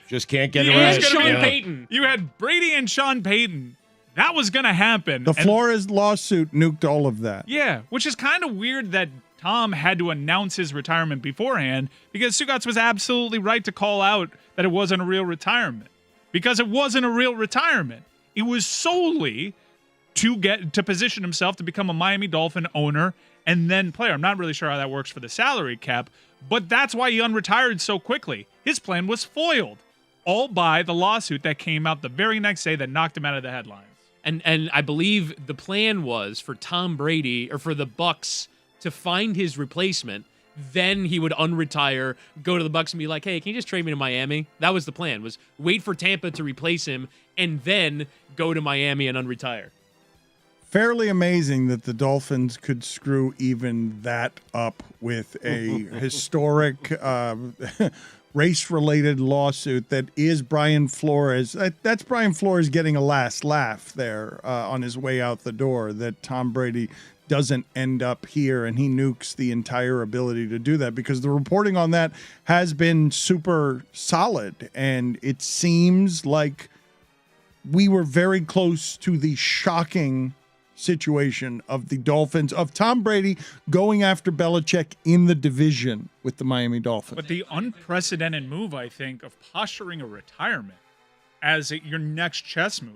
Just can't get You it had right. Sean Yeah. Payton. You had Brady and Sean Payton. That was going to happen. The And- Flores lawsuit nuked all of that. Yeah, which is kind of weird that Tom had to announce his retirement beforehand because Stugotz was absolutely right to call out that it wasn't a real retirement. Because it wasn't a real retirement. It was solely to position himself to become a Miami Dolphin owner and then player. I'm not really sure how that works for the salary cap, but that's why he unretired so quickly. His plan was foiled, all by the lawsuit that came out the very next day that knocked him out of the headlines. And I believe the plan was for Tom Brady or for the Bucks to find his replacement. Then he would unretire, go to the Bucks and be like, "Hey, can you just trade me to Miami?" That was the plan, was wait for Tampa to replace him and then go to Miami and unretire. Fairly amazing that the Dolphins could screw even that up with a historic race-related lawsuit that is Brian Flores. That's Brian Flores getting a last laugh there on his way out the door, that Tom Brady doesn't end up here, and he nukes the entire ability to do that because the reporting on that has been super solid, and it seems like we were very close to the shocking situation of the Dolphins, of Tom Brady going after Belichick in the division with the Miami Dolphins. But the unprecedented move, I think, of posturing a retirement as your next chess move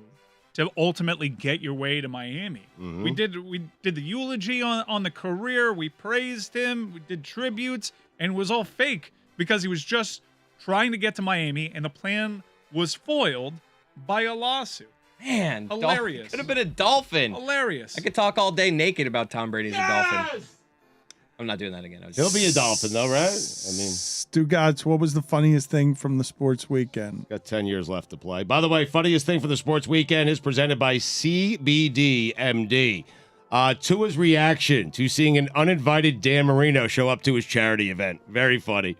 to ultimately get your way to Miami. We did the eulogy on the career. We praised him. We did tributes, and it was all fake because he was just trying to get to Miami, and the plan was foiled by a lawsuit. Man, Hilarious. Could have been a Dolphin. Hilarious. I could talk all day naked about Tom Brady's a Dolphin. I'm not doing that again. He'll be a Dolphin, though, right? I mean, Stugotz, what was the funniest thing from the sports weekend? got 10 years left to play. By the way, funniest thing for the sports weekend is presented by CBD-MD. Tua's reaction to seeing an uninvited Dan Marino show up to his charity event. Very funny.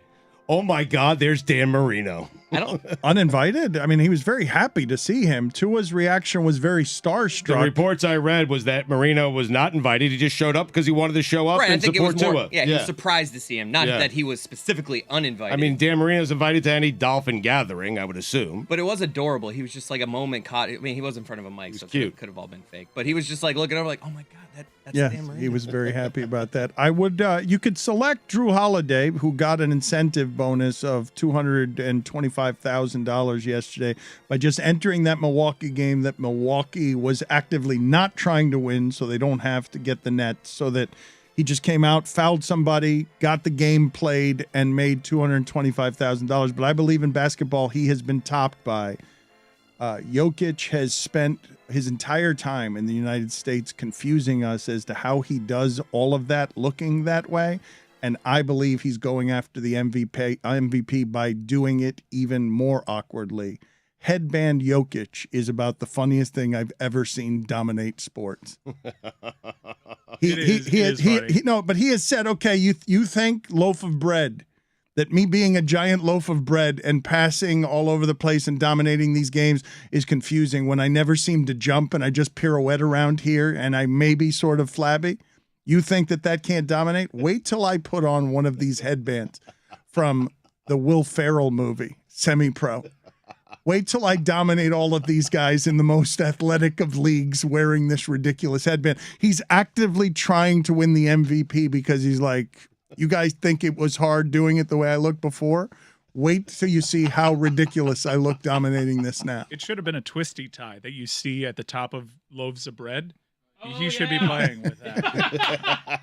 Oh, my God, there's Dan Marino. I don't. Uninvited? I mean, he was very happy to see him. Tua's reaction was very The starstruck. reports I read was that Marino was not invited. He just showed up because he wanted to show up Right, I and think it was support more. Tua. Yeah, he was surprised to see him, not Yeah. that he was specifically uninvited. I mean, Dan Marino's invited to any Dolphin gathering, I would assume. but it was adorable. He was just like a moment caught. I mean, he was in front of a mic, so cute. it could have all been fake. But he was just like looking over, like, "Oh my God, that's Yeah, Dan Marino." he was very happy about that. I would, you could select Drew Holiday, who got an incentive bonus of $225,000 yesterday by just entering that Milwaukee game that Milwaukee was actively not trying to win, so they don't have to get the net, so that he just came out, fouled somebody, got the game played, and made $225,000. But I believe in basketball, he has been topped by Jokic has spent his entire time in the United States confusing us as to how he does all of that looking that way. And I believe he's going after the MVP by doing it even more awkwardly. Headband Jokic is about the funniest thing I've ever seen dominate sports. But he has said, okay, you think loaf of bread, that me being a giant loaf of bread and passing all over the place and dominating these games is confusing when I never seem to jump and I just pirouette around here and I may be sort of flabby. You think that can't dominate? Wait till I put on one of these headbands from the Will Ferrell movie, Semi-Pro. Wait till I dominate all of these guys in the most athletic of leagues wearing this ridiculous headband. He's actively trying to win the MVP because he's like, you guys think it was hard doing it the way I looked before? Wait till you see how ridiculous I look dominating this now. It should have been a twisty tie that you see at the top of loaves of bread. He should be playing with that.